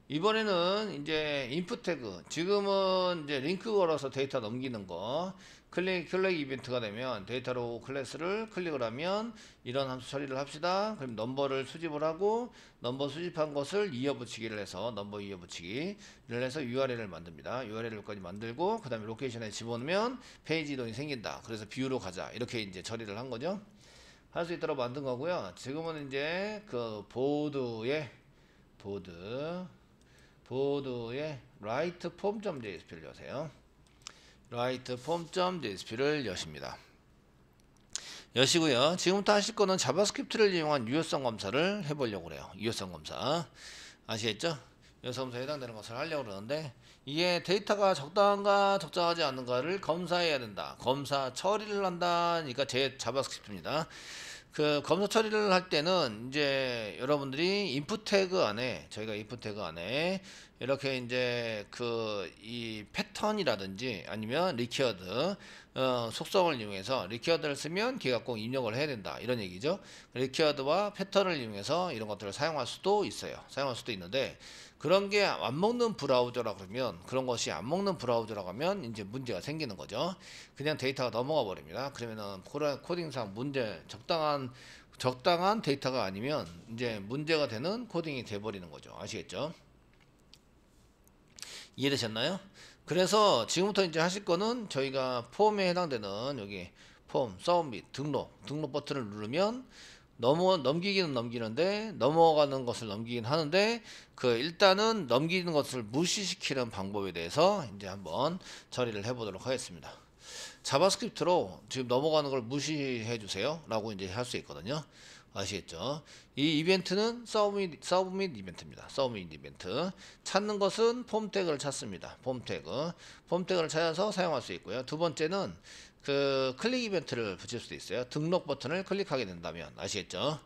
이번에는 이제 인풋 태그, 지금은 이제 링크 걸어서 데이터 넘기는 거, 클릭 이벤트가 되면 데이터로 클래스를 클릭을 하면 이런 함수 처리를 합시다. 그럼 넘버를 수집을 하고 넘버 수집한 것을 이어붙이기를 해서 넘버 이어붙이기를 해서 URL을 만듭니다. URL까지 만들고 그 다음에 로케이션에 집어넣으면 페이지 이동이 생긴다. 그래서 뷰로 가자. 이렇게 이제 처리를 한 거죠. 할 수 있도록 만든 거고요. 지금은 이제 그 보드에 write form.jsp를 여세요. write form.jsp를 여십니다. 여시고요. 지금부터 하실 거는 자바스크립트를 이용한 유효성 검사를 해보려고 그래요. 유효성 검사. 아시겠죠? 유효성 검사에 해당되는 것을 하려고 그러는데 이게 데이터가 적당한가 적당하지 않는가를 검사해야 된다. 검사 처리를 한다니까 제 자바스크립트입니다. 그 검사 처리를 할 때는 이제 여러분들이 인풋 태그 안에 저희가 인풋 태그 안에 이렇게 이제 그 이 패턴이라든지 아니면 리퀘어드 속성을 이용해서 리퀘어드를 쓰면 걔가 꼭 입력을 해야 된다 이런 얘기죠. 리퀘어드와 패턴을 이용해서 이런 것들을 사용할 수도 있어요. 사용할 수도 있는데 그런 게 안 먹는 브라우저라 그러면 그런 것이 안 먹는 브라우저라고 하면 이제 문제가 생기는 거죠. 그냥 데이터가 넘어가 버립니다. 그러면은 코딩상 문제 적당한 데이터가 아니면 이제 문제가 되는 코딩이 돼 버리는 거죠. 아시겠죠? 이해되셨나요? 그래서 지금부터 이제 하실 거는 저희가 폼에 해당되는 여기 폼, 서브밋, 등록 버튼을 누르면 넘기기는 넘기는데 넘어가는 것을 넘기긴 하는데 그 일단은 넘기는 것을 무시시키는 방법에 대해서 이제 한번 처리를 해보도록 하겠습니다. 자바스크립트로 지금 넘어가는 걸 무시해 주세요 라고 이제 할 수 있거든요. 아시겠죠? 이 이벤트는 서브밋 이벤트입니다. 서브밋 이벤트. 찾는 것은 폼 태그를 찾습니다. 폼 태그를 찾아서 사용할 수 있고요. 두 번째는 그 클릭 이벤트를 붙일 수도 있어요. 등록 버튼을 클릭하게 된다면 아시겠죠?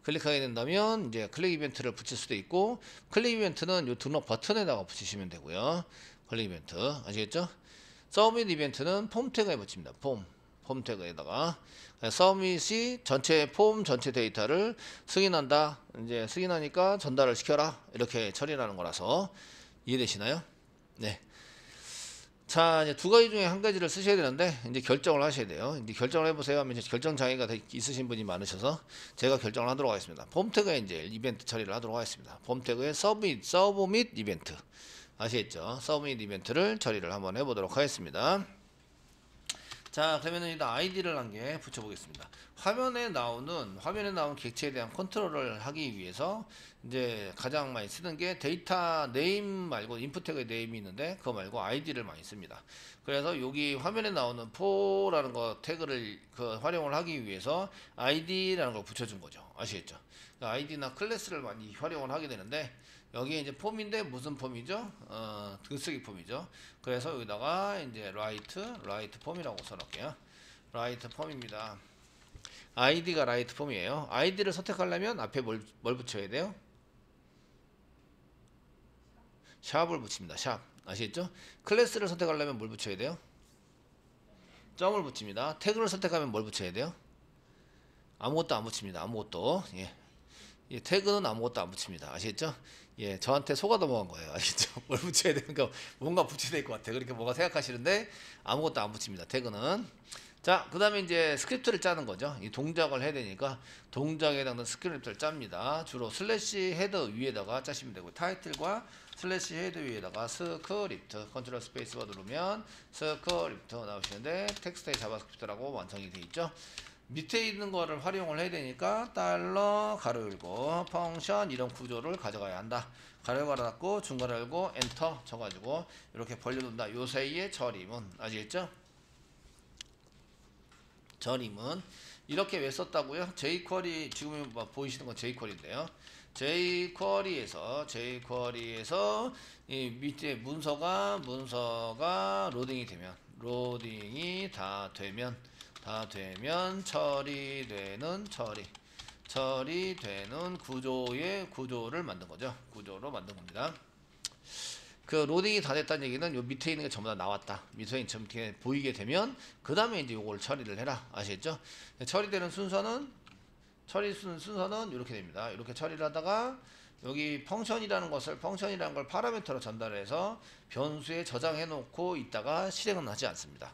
클릭하게 된다면 이제 클릭 이벤트를 붙일 수도 있고 클릭 이벤트는 이 등록 버튼에다가 붙이시면 되고요. 클릭 이벤트 아시겠죠? 서브밋 이벤트는 폼 태그에 붙입니다. 폼 태그에다가 서밋이 폼 전체 데이터를 승인한다. 이제 승인하니까 전달을 시켜라. 이렇게 처리하는 거라서 이해되시나요? 네. 자, 이제 두 가지 중에 한 가지를 쓰셔야 되는데 이제 결정을 하셔야 돼요. 이제 결정을 해보세요 하면 이제 결정 장애가 있으신 분이 많으셔서 제가 결정을 하도록 하겠습니다. 폼 태그에 이제 이벤트 처리를 하도록 하겠습니다. 폼 태그에 서브밋 이벤트 아시겠죠? 서브밋 이벤트를 처리를 한번 해보도록 하겠습니다. 자, 그러면은 일단 아이디를 한 개 붙여보겠습니다. 화면에 나오는 객체에 대한 컨트롤을 하기 위해서 이제 가장 많이 쓰는 게 데이터 네임 말고 인풋 태그의 네임이 있는데 그거 말고 아이디를 많이 씁니다. 그래서 여기 화면에 나오는 포라는 거 태그를 활용을 하기 위해서 아이디라는 걸 붙여준 거죠. 아시겠죠? 아이디나 클래스를 많이 활용을 하게 되는데 여기에 이제 폼인데 무슨 폼이죠? 글쓰기 폼이죠. 그래서 여기다가 이제 write 폼이라고 써놓을게요. write 폼입니다. 아이디가 write 폼이에요. 아이디를 선택하려면 앞에 뭘 붙여야 돼요? 샵을 붙입니다. 샵. 아시겠죠? 클래스를 선택하려면 뭘 붙여야 돼요? 점을 붙입니다. 태그를 선택하면 뭘 붙여야 돼요? 아무것도 안 붙입니다. 아무것도. 예. 예, 태그는 아무것도 안 붙입니다. 아시겠죠? 예, 저한테 속아 넘어간 거예요. 아시겠죠? 뭘 붙여야 되는가, 뭔가 붙여야 될 것 같아요. 그렇게 뭔가 생각하시는데 아무것도 안 붙입니다. 태그는. 자, 그 다음에 이제 스크립트를 짜는 거죠. 이 동작을 해야 되니까 동작에 해당되는 스크립트를 짭니다. 주로 슬래시 헤더 위에다가 짜시면 되고 타이틀과 슬래시 헤더 위에다가 스크립트 컨트롤 스페이스바 누르면 스크립트 나오시는데 텍스트의 자바스크립트라고 완성이 되어 있죠. 밑에 있는 거를 활용을 해야 되니까 달러 가로 열고 펑션 이런 구조를 가져가야 한다. 가로 열고 닫고 중괄호 열고 엔터 쳐가지고 이렇게 벌려둔다. 요 사이에 절임은 아시겠죠? 절임은 이렇게 왜 썼다고요? jQuery 지금 보이시는 건 jQuery인데요. jQuery에서 이 밑에 문서가 로딩이 다 되면 처리되는 구조를 만든 거죠. 구조로 만든 겁니다. 그 로딩이 다 됐다는 얘기는 요 밑에 있는 게 전부 다 나왔다. 밑에 이렇게 보이게 되면 그 다음에 이제 요걸 처리를 해라. 아시겠죠? 처리되는 순서는 이렇게 됩니다. 이렇게 처리를 하다가 여기 펑션이라는 걸 파라미터로 전달해서 변수에 저장해 놓고 있다가 실행은 하지 않습니다.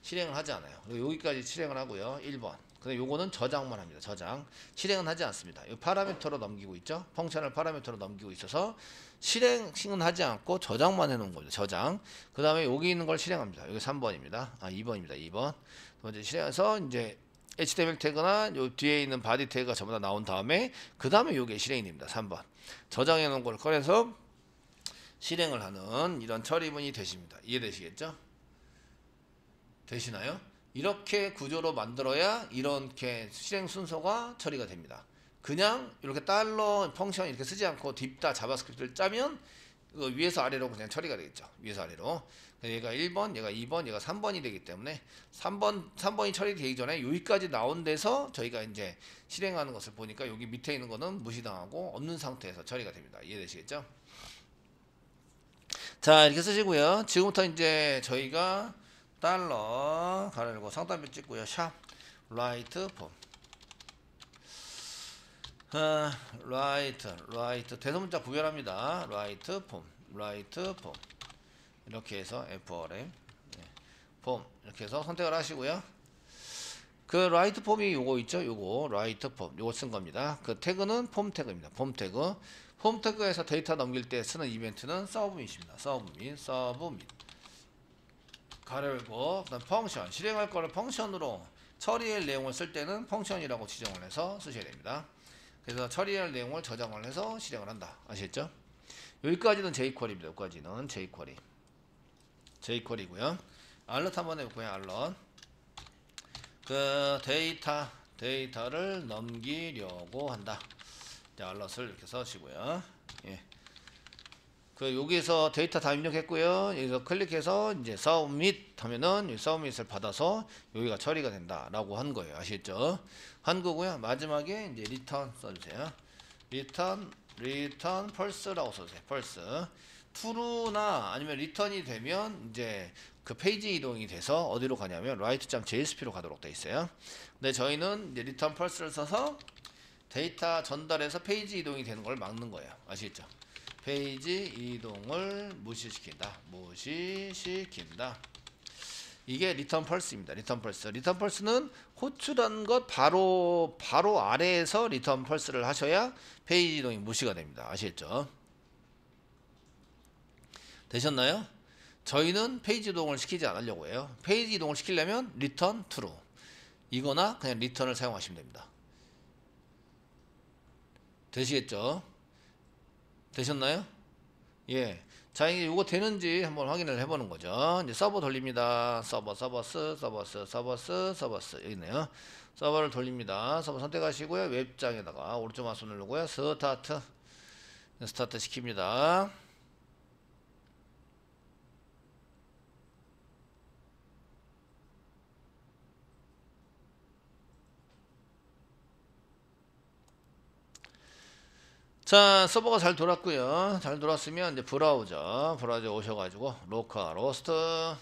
실행을 하지 않아요. 여기까지 실행을 하고요. 1번. 근데 요거는 저장만 합니다. 저장. 실행은 하지 않습니다. 이 파라미터로 넘기고 있죠. 펑션을 파라미터로 넘기고 있어서 실행은 하지 않고 저장만 해 놓은 겁니다. 저장. 그 다음에 여기 있는 걸 실행합니다. 여기 3번입니다. 2번입니다. 2번. 먼저 실행해서 이제 HTML 태그나 요 뒤에 있는 바디 태그가 전부 다 나온 다음에 그 다음에 요게 실행이 됩니다. 3번. 저장해 놓은 걸 꺼내서 실행을 하는 이런 처리문이 되십니다. 이해되시겠죠? 되시나요? 이렇게 구조로 만들어야 이렇게 실행 순서가 처리가 됩니다. 그냥 이렇게 달러 펑션 이렇게 쓰지 않고 딥다 자바스크립트를 짜면 위에서 아래로 그냥 처리가 되겠죠. 위에서 아래로. 얘가 1번, 얘가 2번, 얘가 3번이 되기 때문에 3번이 처리되기 전에 여기까지 나온 데서 저희가 이제 실행하는 것을 보니까 여기 밑에 있는 거는 무시당하고 없는 상태에서 처리가 됩니다. 이해되시겠죠? 자, 이렇게 쓰시고요. 지금부터 이제 저희가 달러 가르고 상단표 찍고요. 샵 라이트 폼 라이트 대소문자 구별합니다. 라이트 폼 이렇게 해서 FRM 폼 이렇게 해서 선택을 하시고요. 그 라이트 폼이 요거 있죠. 요거 라이트 폼 요거 쓴 겁니다. 그 태그는 폼 태그입니다. 폼 태그에서 데이터 넘길 때 쓰는 이벤트는 서브밋입니다. 서브밋 가로 열고 그다음 펑션 실행할 거를 펑션으로 처리할 내용을 쓸 때는 펑션이라고 지정을 해서 쓰셔야 됩니다. 그래서 처리할 내용을 저장을 해서 실행을 한다. 아시겠죠? 여기까지는 jQuery입니다. 여기까지는 jQuery고요. 알럿 한번 해볼까요? 알럿 그 데이터를 넘기려고 한다. 알럿을 이렇게 써주시고요. 예. 그 여기서 데이터 다 입력했고요. 여기서 클릭해서 이제 서브밋 하면은 서브밋을 받아서 여기가 처리가 된다라고 한 거예요. 아시겠죠? 한 거고요. 마지막에 이제 리턴 써주세요. 리턴 펄스라고 써주세요. 펄스 true나 아니면 리턴이 되면 이제 그 페이지 이동이 돼서 어디로 가냐면 write.jsp로 가도록 돼 있어요. 근데 저희는 이제 리턴 펄스를 써서 데이터 전달해서 페이지 이동이 되는 걸 막는 거예요. 아시겠죠? 페이지 이동을 무시시킨다. 이게 리턴 펄스입니다. 리턴 펄스는 호출한 것 바로 아래에서 리턴 펄스를 하셔야 페이지 이동이 무시가 됩니다. 아시겠죠? 되셨나요? 저희는 페이지 이동을 시키지 않으려고 해요. 페이지 이동을 시키려면 리턴 true 이거나 그냥 리턴을 사용하시면 됩니다. 되시겠죠? 되셨나요? 예. 자, 이제 이거 되는지 한번 확인을 해보는 거죠. 이제 서버 돌립니다. 서버스 여기 있네요. 서버를 돌립니다. 서버 선택하시고요. 웹장에다가 오른쪽 마우스 누르고요. 스타트 시킵니다. 자, 서버가 잘 돌았고요. 잘 돌았으면 이제 브라우저 오셔가지고 로컬 호스트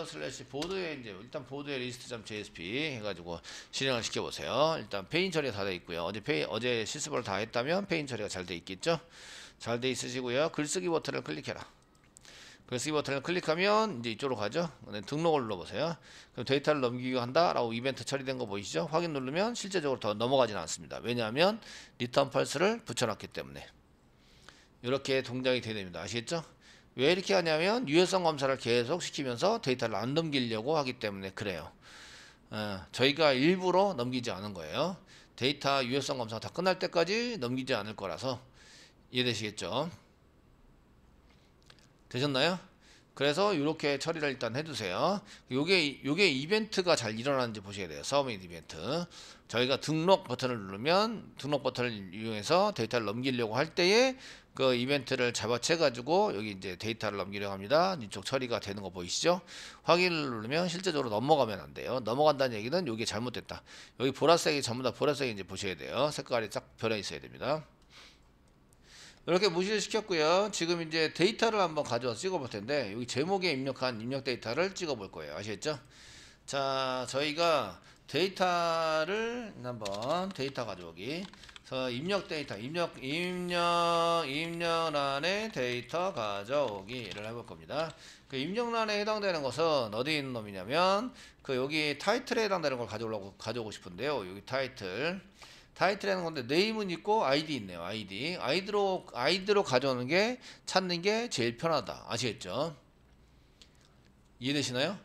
슬래시 보드에 이제 일단 보드에 리스트.jsp 해가지고 실행을 시켜보세요. 일단 페인 처리가 다 돼 있고요. 어제 실습을 다 했다면 페인 처리가 잘 돼 있겠죠. 잘 돼 있으시고요. 글쓰기 버튼을 클릭해라. 글쓰기 버튼을 클릭하면 이제 이쪽으로 가죠. 등록을 눌러보세요. 그럼 데이터를 넘기기 한다 라고 이벤트 처리된 거 보이시죠? 확인 누르면 실제적으로 더 넘어가지는 않습니다. 왜냐하면 리턴 펄스를 붙여놨기 때문에 이렇게 동작이 되야 됩니다. 아시겠죠? 왜 이렇게 하냐면 유효성 검사를 계속 시키면서 데이터를 안 넘기려고 하기 때문에 그래요. 저희가 일부러 넘기지 않은 거예요. 데이터 유효성 검사가 다 끝날 때까지 넘기지 않을 거라서 이해되시겠죠? 되셨나요? 그래서 이렇게 처리를 일단 해두세요. 요게 이벤트가 잘 일어나는지 보셔야 돼요. 서브밋 이벤트. 저희가 등록 버튼을 누르면 등록 버튼을 이용해서 데이터를 넘기려고 할 때에 그 이벤트를 잡아채 가지고 여기 이제 데이터를 넘기려고 합니다. 이쪽 처리가 되는 거 보이시죠? 확인을 누르면 실제적으로 넘어가면 안 돼요. 넘어간다는 얘기는 여기 잘못됐다. 여기 보라색이 전부 다 보라색인지 보셔야 돼요. 색깔이 딱 변해 있어야 됩니다. 이렇게 무시를 시켰고요. 지금 이제 데이터를 한번 가져와서 찍어볼 텐데 여기 제목에 입력한 입력 데이터를 찍어볼 거예요. 아시겠죠? 자, 저희가 데이터를 한번 데이터 가져오기. 그래서 입력 데이터, 입력란에 데이터 가져오기를 해볼 겁니다. 그 입력란에 해당되는 것은 어디 있는 놈이냐면 그 여기 타이틀에 해당되는 걸 가져오고 싶은데요. 여기 타이틀이라는 건데 네임은 있고 아이디 있네요. 아이디로 가져오는 게 찾는 게 제일 편하다. 아시겠죠? 이해되시나요?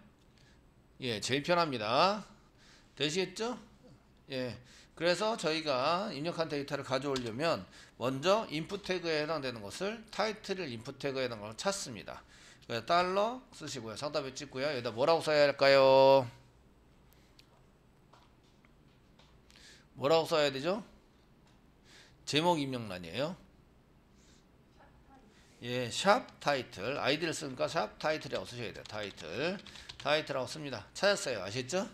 예, 제일 편합니다. 되시겠죠? 예. 그래서 저희가 입력한 데이터를 가져오려면 먼저 인풋 태그에 해당되는 것을 타이틀을 인풋 태그에 해당하는 걸 찾습니다. 그래서 달러 쓰시고요. 상단에 찍고요. 여기다 뭐라고 써야 할까요? 뭐라고 써야 되죠? 제목 입력란이에요. 예, 샵 타이틀. 아이디를 쓰니까 샵 타이틀이라고 쓰셔야 돼요. 타이틀이라고 씁니다. 찾았어요. 아시겠죠?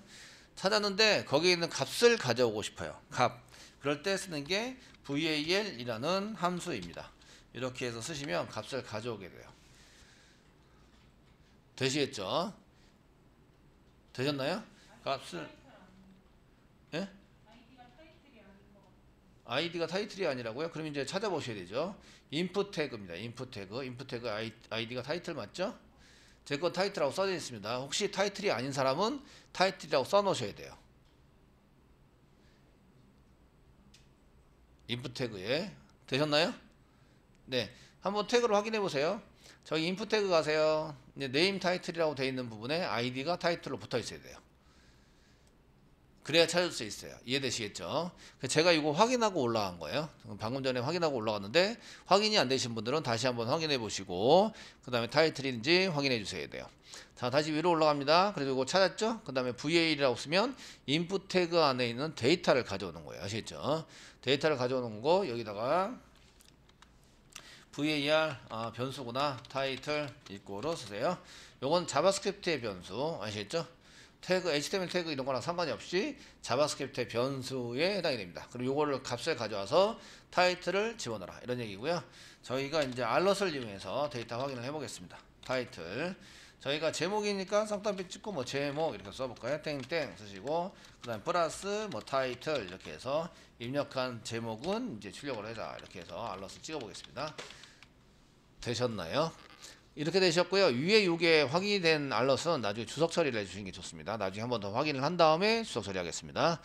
찾았는데 거기에 있는 값을 가져오고 싶어요. 값. 그럴 때 쓰는 게 val이라는 함수입니다. 이렇게 해서 쓰시면 값을 가져오게 돼요. 되시겠죠? 되셨나요? 값을 예? 아이디가 타이틀이 아니라고요? 그럼 이제 찾아보셔야 되죠. 인풋 태그입니다. 인풋 태그 아이디가 타이틀 맞죠? 제 건 타이틀이라고 써져 있습니다. 혹시 타이틀이 아닌 사람은 타이틀이라고 써 놓으셔야 돼요. 인풋 태그에 되셨나요? 네, 한번 태그를 확인해 보세요. 저기 인풋 태그 가세요. 이제 네임 타이틀이라고 되어 있는 부분에 아이디가 타이틀로 붙어 있어야 돼요. 그래야 찾을 수 있어요. 이해되시겠죠? 제가 이거 확인하고 올라간 거예요. 방금 전에 확인하고 올라갔는데 확인이 안 되신 분들은 다시 한번 확인해 보시고 그 다음에 타이틀인지 확인해 주셔야 돼요. 자, 다시 위로 올라갑니다. 그래서 이거 찾았죠? 그 다음에 VA라고 쓰면 인풋 태그 안에 있는 데이터를 가져오는 거예요. 아시겠죠? 데이터를 가져오는 거 여기다가 var 변수구나. 타이틀 이꼬로 쓰세요. 요건 자바스크립트의 변수 아시겠죠? 태그, HTML 태그 이런 거랑 상관이 없이 자바스크립트의 변수에 해당이 됩니다. 그리고 요거를 값을 가져와서 타이틀을 집어넣어라. 이런 얘기고요. 저희가 이제 알럿을 이용해서 데이터 확인을 해보겠습니다. 타이틀. 저희가 제목이니까 쌍따옴표 찍고 뭐 제목 이렇게 써볼까요? 땡땡 쓰시고 그 다음에 플러스 뭐 타이틀 이렇게 해서 입력한 제목은 이제 출력을 해라. 이렇게 해서 알럿을 찍어보겠습니다. 되셨나요? 이렇게 되셨고요. 위에 요게 확인이 된 알럿은 나중에 주석 처리를 해주시는 게 좋습니다. 나중에 한 번 더 확인을 한 다음에 주석 처리하겠습니다.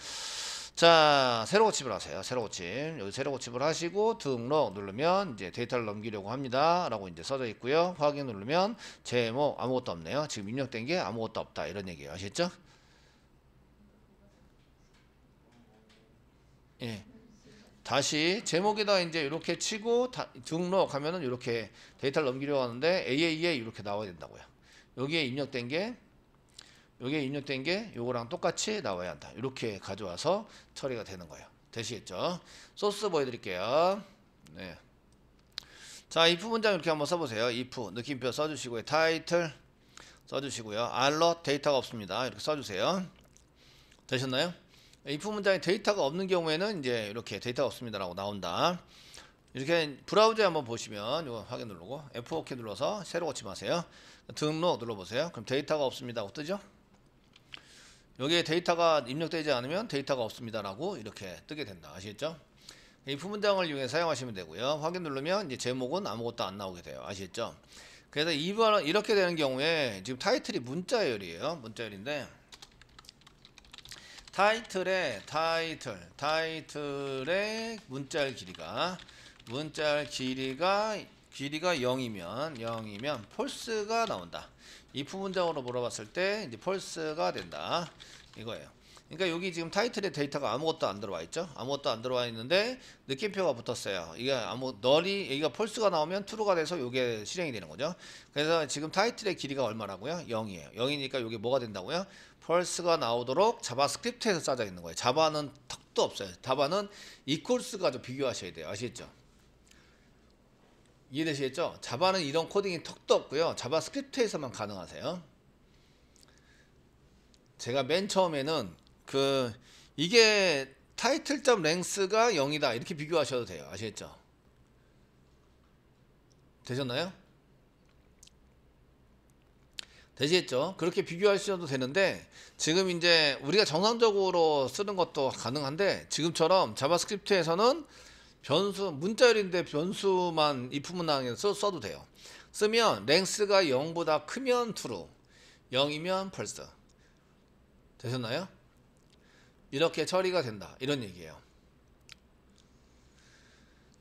자, 새로 고침을 하세요. 새로 고침. 여기 새로 고침을 하시고 등록 누르면 이제 데이터를 넘기려고 합니다. 라고 이제 써져 있고요. 확인 누르면 제목 아무것도 없네요. 지금 입력된 게 아무것도 없다. 이런 얘기예요. 아시겠죠? 예. 다시 제목에다 이제 이렇게 치고 등록하면은 이렇게 데이터를 넘기려고 하는데 AA에 이렇게 나와야 된다고요. 여기에 입력된 게 요거랑 똑같이 나와야 한다. 이렇게 가져와서 처리가 되는 거예요. 되시겠죠? 소스 보여드릴게요. 네. 자, if 문장 이렇게 한번 써보세요. if 느낌표 써주시고요. 타이틀 써주시고요. 알럿 데이터가 없습니다. 이렇게 써주세요. 되셨나요? if 문장에 데이터가 없는 경우에는 이제 이렇게 데이터가 없습니다라고 나온다. 이렇게 브라우저에 한번 보시면 이거 확인 누르고 F4키 눌러서 새로 고침하세요. 등록 눌러보세요. 그럼 데이터가 없습니다고 뜨죠? 여기에 데이터가 입력되지 않으면 데이터가 없습니다라고 이렇게 뜨게 된다. 아시겠죠? if 문장을 이용해 사용하시면 되고요. 확인 누르면 이제 제목은 아무것도 안 나오게 돼요. 아시겠죠? 그래서 이렇게 되는 경우에 지금 타이틀이 문자열이에요. 문자열인데 타이틀의 문자열 길이가 0이면 폴스가 나온다. if 문장으로 물어봤을 때 이제 폴스가 된다. 이거예요. 그러니까 여기 지금 타이틀에 데이터가 아무것도 안 들어와 있죠. 아무것도 안 들어와 있는데 느낌표가 붙었어요. 이게 여기가 폴스가 나오면 true가 돼서 이게 실행이 되는 거죠. 그래서 지금 타이틀의 길이가 얼마라고요? 0이에요. 0이니까 이게 뭐가 된다고요? 펄스가 나오도록 자바스크립트에서 짜져 있는 거예요. 자바는 턱도 없어요. 자바는 equals가 좀 비교하셔야 돼요. 아시겠죠? 이해되시겠죠? 자바는 이런 코딩이 턱도 없고요. 자바스크립트에서만 가능하세요. 제가 맨 처음에는 이게 타이틀.랭스가 0이다 이렇게 비교하셔도 돼요. 아시겠죠? 되셨나요? 되시겠죠? 그렇게 비교하셔도 되는데 지금 이제 우리가 정상적으로 쓰는 것도 가능한데 지금처럼 자바스크립트에서는 변수 문자열인데 변수만 if 문항에서 써도 돼요. 쓰면 랭스가 0보다 크면 true, 0이면 false. 되셨나요? 이렇게 처리가 된다 이런 얘기예요.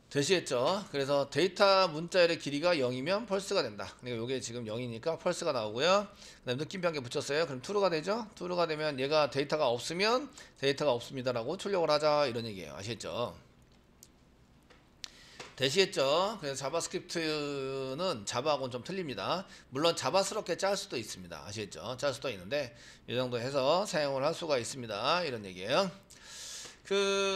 되시겠죠? 그래서 데이터 문자열의 길이가 0이면 펄스가 된다. 그러니까 이게 지금 0이니까 펄스가 나오고요. 그다음에 느낌표한개 붙였어요. 그럼 true가 되죠? true가 되면 얘가 데이터가 없으면 데이터가 없습니다라고 출력을 하자 이런 얘기예요. 아시겠죠? 되시겠죠? 그래서 자바스크립트는 자바하고는 좀 틀립니다. 물론 자바스럽게 짤 수도 있습니다. 아시겠죠? 짤 수도 있는데 이 정도 해서 사용을 할 수가 있습니다. 이런 얘기예요.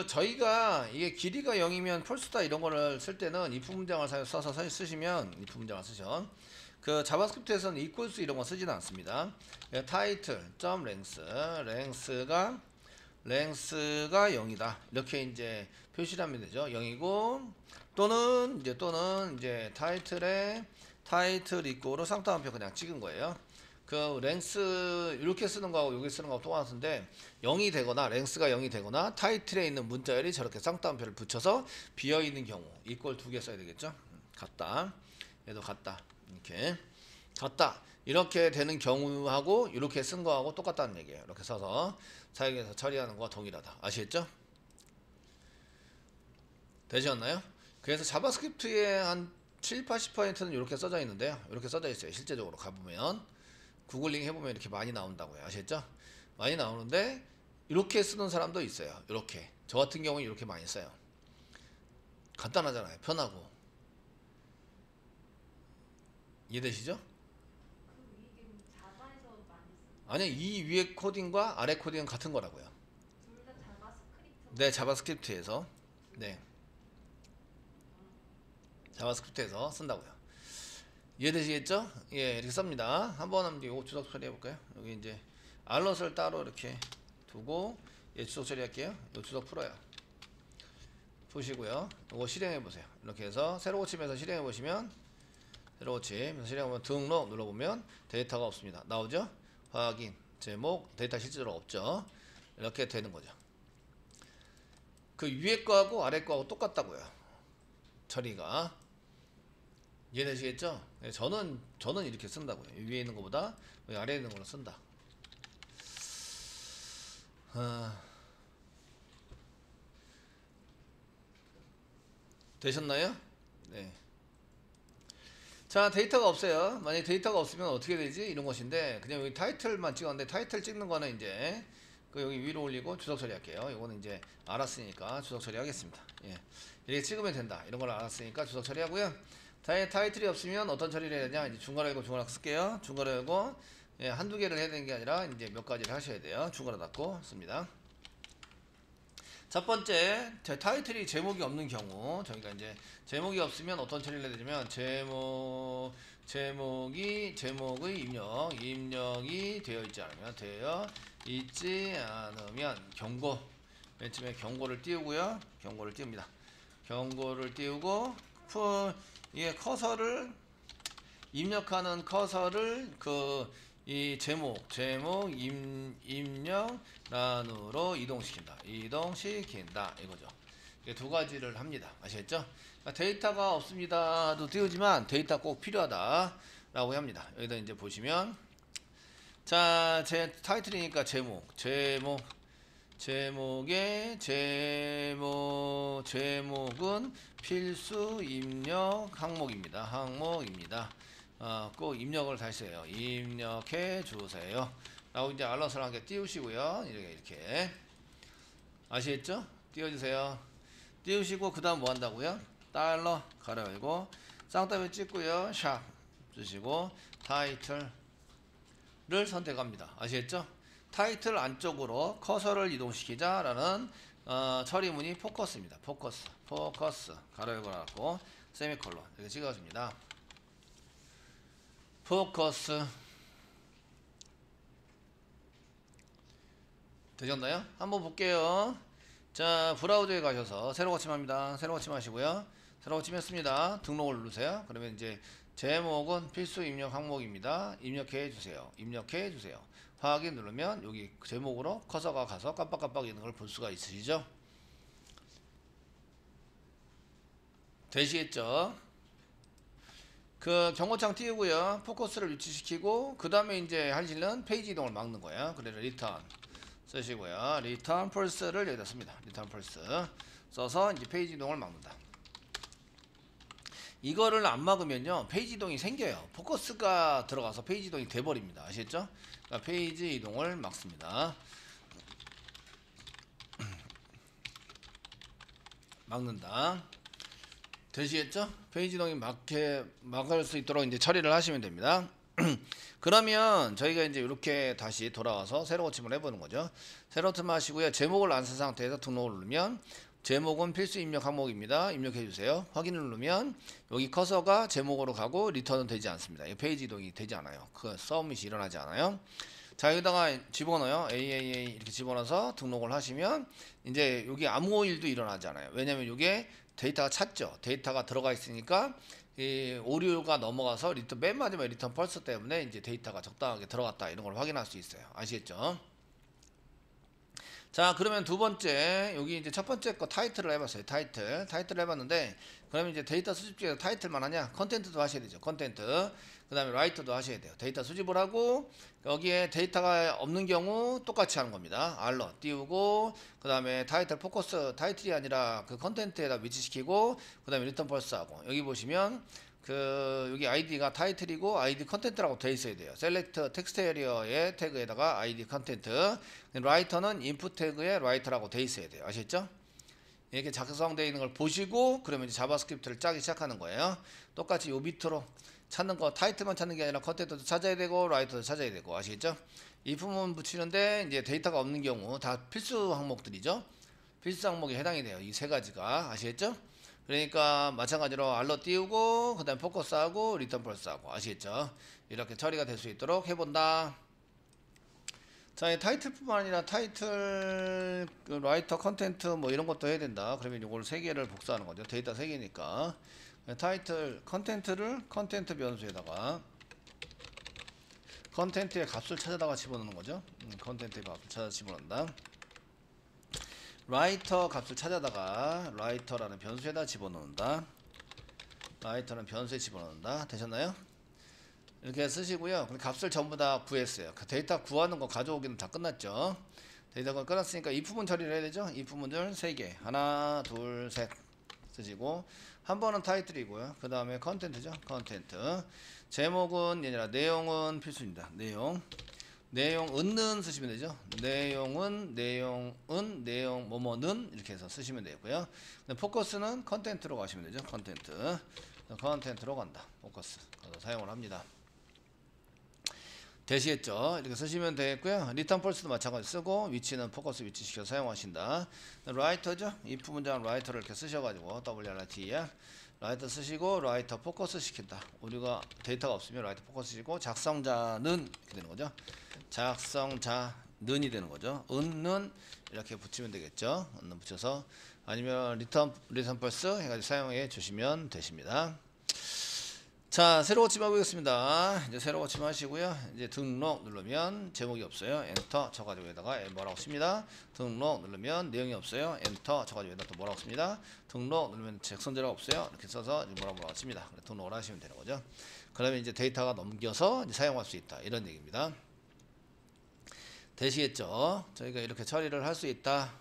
저희가 이게 길이가 0이면 펄스다 이런 거를 쓸 때는 if 문장을 써서 쓰시면 if 문장을 쓰셔. 자바스크립트에서는 equals 이런 거 쓰지는 않습니다. title 점 length가 0이다. 이렇게 이제 표시를 하면 되죠. 0이고 또는 이제 타이틀 이꼬로 쌍따옴표 그냥 찍은 거예요. 랭스 이렇게 쓰는 거하고 여기 쓰는 거하고 똑같은데 0이 되거나 랭스가 0이 되거나 타이틀에 있는 문자열이 저렇게 쌍따옴표를 붙여서 비어있는 경우 이꼴 두 개 써야 되겠죠. 같다. 얘도 같다. 이렇게 같다. 이렇게 되는 경우하고 이렇게 쓴 거하고 똑같다는 얘기예요. 이렇게 써서 사용해서 처리하는 거와 동일하다. 아시겠죠? 되셨나요? 그래서 자바스크립트의 한 7, 80%는 이렇게 써져 있는데요. 이렇게 써져 있어요. 실제적으로 가보면 구글링 해보면 이렇게 많이 나온다고요. 아시겠죠? 많이 나오는데 이렇게 쓰는 사람도 있어요. 이렇게 저 같은 경우는 이렇게 많이 써요. 간단하잖아요. 편하고. 이해되시죠? 아니 이 위에 코딩과 아래 코딩은 같은 거라고요. 둘 다 자바스크립트. 네, 자바스크립트에서 네, 자바스크립트에서 쓴다고요. 이해되시겠죠? 예, 이렇게 씁니다. 한번 이거 주석 처리해볼까요? 여기 이제 알럿을 따로 이렇게 두고 예, 주석 처리할게요. 이 주석 풀어요. 푸시고요. 이거 실행해보세요. 이렇게 해서 새로 고치면서 실행해보시면 새로 고치면서 실행하면 등록 눌러보면 데이터가 없습니다. 나오죠? 확인, 제목, 데이터 실제로 없죠? 이렇게 되는 거죠. 위에 거하고 아래 거하고 똑같다고요. 처리가. 이해되시겠죠? 저는 이렇게 쓴다고요. 위에 있는 것보다 아래에 있는 걸로 쓴다. 되셨나요? 네. 자, 데이터가 없어요. 만약에 데이터가 없으면 어떻게 되지? 이런 것인데 그냥 여기 타이틀만 찍었는데 타이틀 찍는 거는 이제 여기 위로 올리고 주석 처리할게요. 이거는 이제 알았으니까 주석 처리하겠습니다. 예. 이렇게 찍으면 된다. 이런 걸 알았으니까 주석 처리하고요. 타이틀이 없으면 어떤 처리를 해야 되냐? 이제 중괄호 열고 중괄호 쓸게요. 중괄호 열고 예, 한두 개를 해야 되는 게 아니라 이제 몇 가지를 하셔야 돼요. 중괄호 닫고 씁니다. 첫 번째, 타이틀이 제목이 없는 경우, 저희가 이제 제목이 없으면 어떤 처리를 해야 되냐면 제목의 입력이 되어 있지 않으면 경고. 맨 처음에 경고를 띄우고요. 경고를 띄웁니다. 경고를 띄우고 이게 커서를 입력하는 커서를 이 제목 입력란으로 이동시킨다 이거죠. 이게 두 가지를 합니다. 아시겠죠? 그러니까 데이터가 없습니다도 띄우지만 데이터 꼭 필요하다 라고 합니다. 여기다 이제 보시면 자, 제 타이틀이니까 제목은 필수 입력 항목입니다. 꼭 입력을 다시 해요. 입력해 주세요. 라고 이제 알럿을 한 개 띄우시고요. 이렇게. 아시겠죠? 띄워주세요. 띄우시고, 그 다음 뭐 한다고요? 달러, 가로 열고, 쌍따옴표 찍고요. 샵 주시고, 타이틀을 선택합니다. 아시겠죠? 타이틀 안쪽으로 커서를 이동시키자라는 처리문이 포커스입니다. 포커스, 가로 열고 나왔고, 세미콜론. 이렇게 찍어줍니다. 포커스 되셨나요? 한번 볼게요. 자, 브라우저에 가셔서 새로 고침합니다. 새로 고침하시고요. 새로 고침했습니다. 등록을 누르세요. 그러면 이제 제목은 필수 입력 항목입니다. 입력해 주세요. 입력해 주세요. 확인 누르면 여기 제목으로 커서가 가서 깜빡깜빡 있는 걸 볼 수가 있으시죠? 되시겠죠? 그 경고창 띄우고요. 포커스를 위치시키고 그 다음에 이제 할 일은 페이지 이동을 막는 거예요. 그래서 리턴 쓰시고요. 리턴 펄스를 여기다 씁니다. 리턴 펄스 써서 이제 페이지 이동을 막는다. 이거를 안 막으면요 페이지 이동이 생겨요. 포커스가 들어가서 페이지 이동이 돼버립니다. 아시겠죠? 그러니까 페이지 이동을 막습니다. 막는다. 되시겠죠? 페이지 이동이 막을 수 있도록 이제 처리를 하시면 됩니다. 그러면 저희가 이제 이렇게 다시 돌아와서 새로 고침을 해보는 거죠. 새로 고침 하시고요. 제목을 안 쓴 상태에서 등록을 누르면 제목은 필수 입력 항목입니다. 입력해 주세요. 확인을 누르면 여기 커서가 제목으로 가고 리턴은 되지 않습니다. 페이지 이동이 되지 않아요. 그 서밋이 일어나지 않아요. 자, 여기다가 집어넣어요. AAA 이렇게 집어넣어서 등록을 하시면 이제 여기 아무 일도 일어나지 않아요. 왜냐면 이게 데이터가 찼죠. 데이터가 들어가 있으니까 이 오류가 넘어가서 리턴 맨 마지막에 리턴 펄스 때문에 이제 데이터가 적당하게 들어갔다 이런 걸 확인할 수 있어요. 아시겠죠? 자, 그러면 두 번째 여기 이제 첫 번째 거 타이틀을 해봤어요. 타이틀을 해봤는데 그러면 이제 데이터 수집 중에서 타이틀만 하냐? 컨텐츠도 하셔야 되죠. 컨텐츠. 그 다음에 라이터도 하셔야 돼요. 데이터 수집을 하고 여기에 데이터가 없는 경우 똑같이 하는 겁니다. 알러 띄우고 그 다음에 타이틀 포커스 타이틀이 아니라 그 컨텐츠에다 위치시키고 그 다음에 리턴 펄스 하고 여기 보시면 그 여기 아이디가 타이틀이고 아이디 컨텐츠라고 되어 있어야 돼요. 셀렉트 텍스트 에리어의 태그에다가 아이디 컨텐츠 라이터는 인풋 태그에 라이터라고 되어 있어야 돼요. 아시겠죠? 이렇게 작성되어 있는 걸 보시고 그러면 이제 자바스크립트를 짜기 시작하는 거예요. 똑같이 요 밑으로 찾는 거 타이틀만 찾는 게 아니라 컨텐츠도 찾아야 되고 라이터도 찾아야 되고 아시겠죠? 이품은 붙이는데 이제 데이터가 없는 경우 다 필수 항목들이죠. 필수 항목에 해당이 돼요. 이 세 가지가 아시겠죠? 그러니까 마찬가지로 알러 띄우고 그 다음에 포커스하고 리턴 펄스하고 아시겠죠? 이렇게 처리가 될 수 있도록 해본다. 자, 이 타이틀뿐만 아니라 타이틀, 그 라이터 컨텐트 뭐 이런 것도 해야 된다. 그러면 이걸 세 개를 복사하는 거죠. 데이터 세 개니까 타이틀 컨텐트를 컨텐트 변수에다가 컨텐트의 값을 찾아다가 집어넣는 거죠. 컨텐트의 값을 찾아 집어넣는다. 라이터 값을 찾아다가 라이터라는 변수에다 집어넣는다. 라이터는 변수에 집어넣는다. 되셨나요? 이렇게 쓰시고요. 값을 전부 다 구했어요. 그 데이터 구하는 거 가져오기는 다 끝났죠. 데이터가 끝났으니까 이 부분 처리를 해야 되죠. 이 부분들 3개 하나 둘 셋 쓰시고 한 번은 타이틀이고요. 그 다음에 컨텐트죠. 컨텐트 제목은 아니라 내용은 필수입니다. 내용은 쓰시면 되죠. 내용은 뭐뭐는 이렇게 해서 쓰시면 되고요. 포커스는 컨텐트로 가시면 되죠. 컨텐트로 간다. 포커스 그래서 사용을 합니다. 되시겠죠? 이렇게 쓰시면 되겠고요. 리턴 펄스도 마찬가지 쓰고 위치는 포커스 위치시켜서 사용하신다. 라이터죠? if 문장 라이터를 이렇게 쓰셔가지고 WRITER 라이터 쓰시고 라이터 포커스 시킨다. 우리가 데이터가 없으면 라이터 포커스 시키고 작성자는 이렇게 되는 거죠. 작성자는이 되는 거죠. 은는 이렇게 붙이면 되겠죠. 은는 붙여서 아니면 리턴 펄스 해가지고 사용해 주시면 되십니다. 자, 새로 고침 해보겠습니다. 이제 새로 고침 하시고요. 이제 등록 누르면 제목이 없어요. 엔터 쳐가지고 여기다가 뭐라고 씁니다. 등록 누르면 내용이 없어요. 엔터 쳐가지고 여기다 또 뭐라고 씁니다. 등록 누르면 작성자가 없어요. 이렇게 써서 뭐라고 씁니다. 등록을 하시면 되는 거죠. 그러면 이제 데이터가 넘겨서 이제 사용할 수 있다. 이런 얘기입니다. 되시겠죠? 저희가 이렇게 처리를 할 수 있다.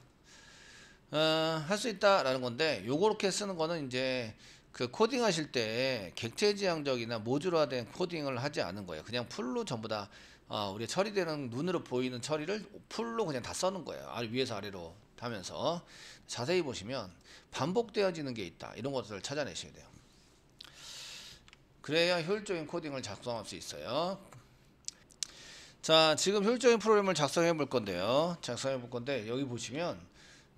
할 수 있다라는 건데 요렇게 쓰는 거는 이제 그 코딩 하실 때 객체지향적이나 모듈화된 코딩을 하지 않은 거예요. 그냥 풀로 전부 다 우리 처리되는 눈으로 보이는 처리를 풀로 그냥 다 써는 거예요. 위에서 아래로 하면서 자세히 보시면 반복되어지는 게 있다. 이런 것들을 찾아내셔야 돼요. 그래야 효율적인 코딩을 작성할 수 있어요. 자, 지금 효율적인 프로그램을 작성해 볼 건데요. 여기 보시면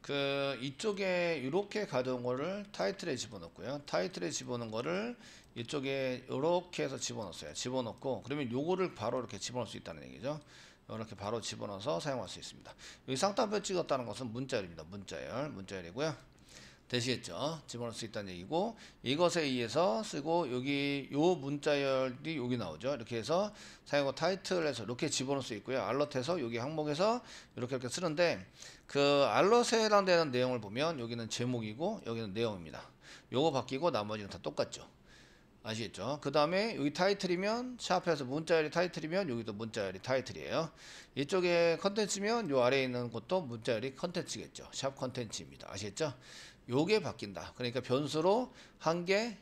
그 이쪽에 이렇게 가져온 거를 타이틀에 집어넣고요. 타이틀에 집어넣은 거를 이쪽에 이렇게 해서 집어넣었어요. 집어넣고 그러면 요거를 바로 이렇게 집어넣을 수 있다는 얘기죠. 이렇게 바로 집어넣어서 사용할 수 있습니다. 여기 쌍따옴표 찍었다는 것은 문자열입니다. 문자열이고요. 되시겠죠? 집어넣을 수 있다는 얘기고, 이것에 의해서 쓰고, 여기 요 문자열이 여기 나오죠. 이렇게 해서 사용과 타이틀에서 이렇게 집어넣을 수 있고요. 알럿에서 여기 항목에서 이렇게 쓰는데, 그 알럿에 해당되는 내용을 보면 여기는 제목이고 여기는 내용입니다. 요거 바뀌고 나머지는 다 똑같죠. 아시겠죠? 그 다음에 여기 타이틀이면 샵에서 문자열이 타이틀이면 여기도 문자열이 타이틀이에요. 이쪽에 컨텐츠면 요 아래에 있는 것도 문자열이 컨텐츠겠죠. 샵 컨텐츠입니다. 아시겠죠? 요게 바뀐다. 그러니까 변수로 한 개,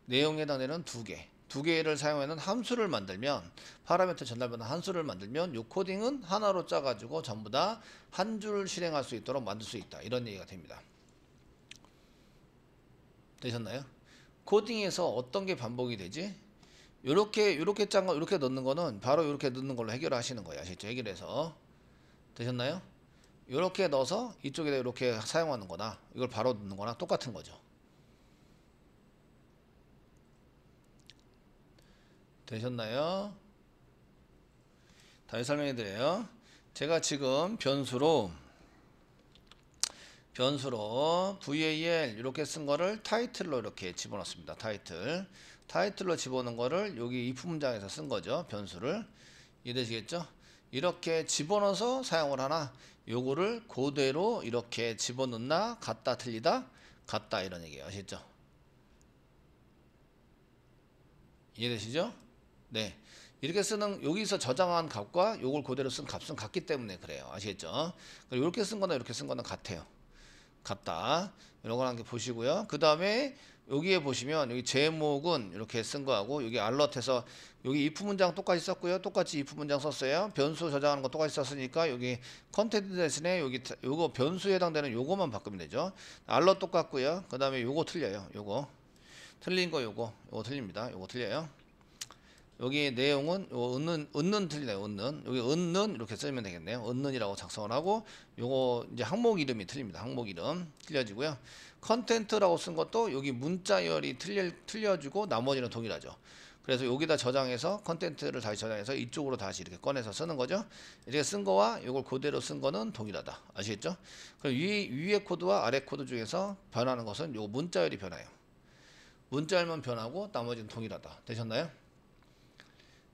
내용에 해당되는 두 개, 두 개를 사용하는 함수를 만들면, 파라미터 전달받는 함수를 만들면 요 코딩은 하나로 짜가지고 전부 다 한 줄 실행할 수 있도록 만들 수 있다. 이런 얘기가 됩니다. 되셨나요? 코딩에서 어떤 게 반복이 되지? 요렇게 짠 거, 요렇게 넣는 거는 바로 요렇게 넣는 걸로 해결하시는 거예요. 아시죠? 해결해서. 되셨나요? 요렇게 넣어서 이쪽에다 이렇게 사용하는 거나 이걸 바로 넣는 거나 똑같은 거죠. 되셨나요? 다시 설명해 드려요. 제가 지금 변수로 VAL 이렇게 쓴 거를 타이틀로 이렇게 집어넣습니다. 타이틀로 집어넣은 거를 여기 if 문장에서 쓴 거죠. 변수를. 이해되시겠죠? 이렇게 집어넣어서 사용을 하나, 요거를 그대로 이렇게 집어넣나, 같다 틀리다, 같다 이런 얘기예요. 아시겠죠? 이해되시죠? 네. 이렇게 쓰는, 여기서 저장한 값과 요걸 그대로 쓴 값은 같기 때문에 그래요. 아시겠죠? 이렇게 쓴 거나 이렇게 쓴 거는 같아요. 같다. 이런 걸 한 개 보시고요. 그 다음에 여기에 보시면 여기 제목은 이렇게 쓴 거하고 여기 알럿에서 여기 if 문장 똑같이 썼고요. 똑같이 if 문장 썼어요. 변수 저장하는 거 똑같이 썼으니까 여기 컨텐트 대신에 여기 요거 변수에 해당되는 요거만 바꾸면 되죠. 알럿 똑같고요. 그 다음에 요거 틀려요. 요거 틀린 거 요거 틀립니다. 요거 틀려요. 여기 내용은 요 은는 틀리네요. 여기 은는 이렇게 쓰면 되겠네요. 은는이라고 작성을 하고, 요거 이제 항목 이름이 틀립니다. 항목 이름 틀려지고요. 컨텐트라고 쓴 것도 여기 문자열이 틀려지고 나머지는 동일하죠. 그래서 여기다 저장해서 컨텐트를 다시 저장해서 이쪽으로 다시 이렇게 꺼내서 쓰는 거죠. 이렇게 쓴 거와 이걸 그대로 쓴 거는 동일하다. 아시겠죠? 그럼 위에 코드와 아래 코드 중에서 변하는 것은 요 문자열이 변해요. 문자열만 변하고 나머지는 동일하다. 되셨나요?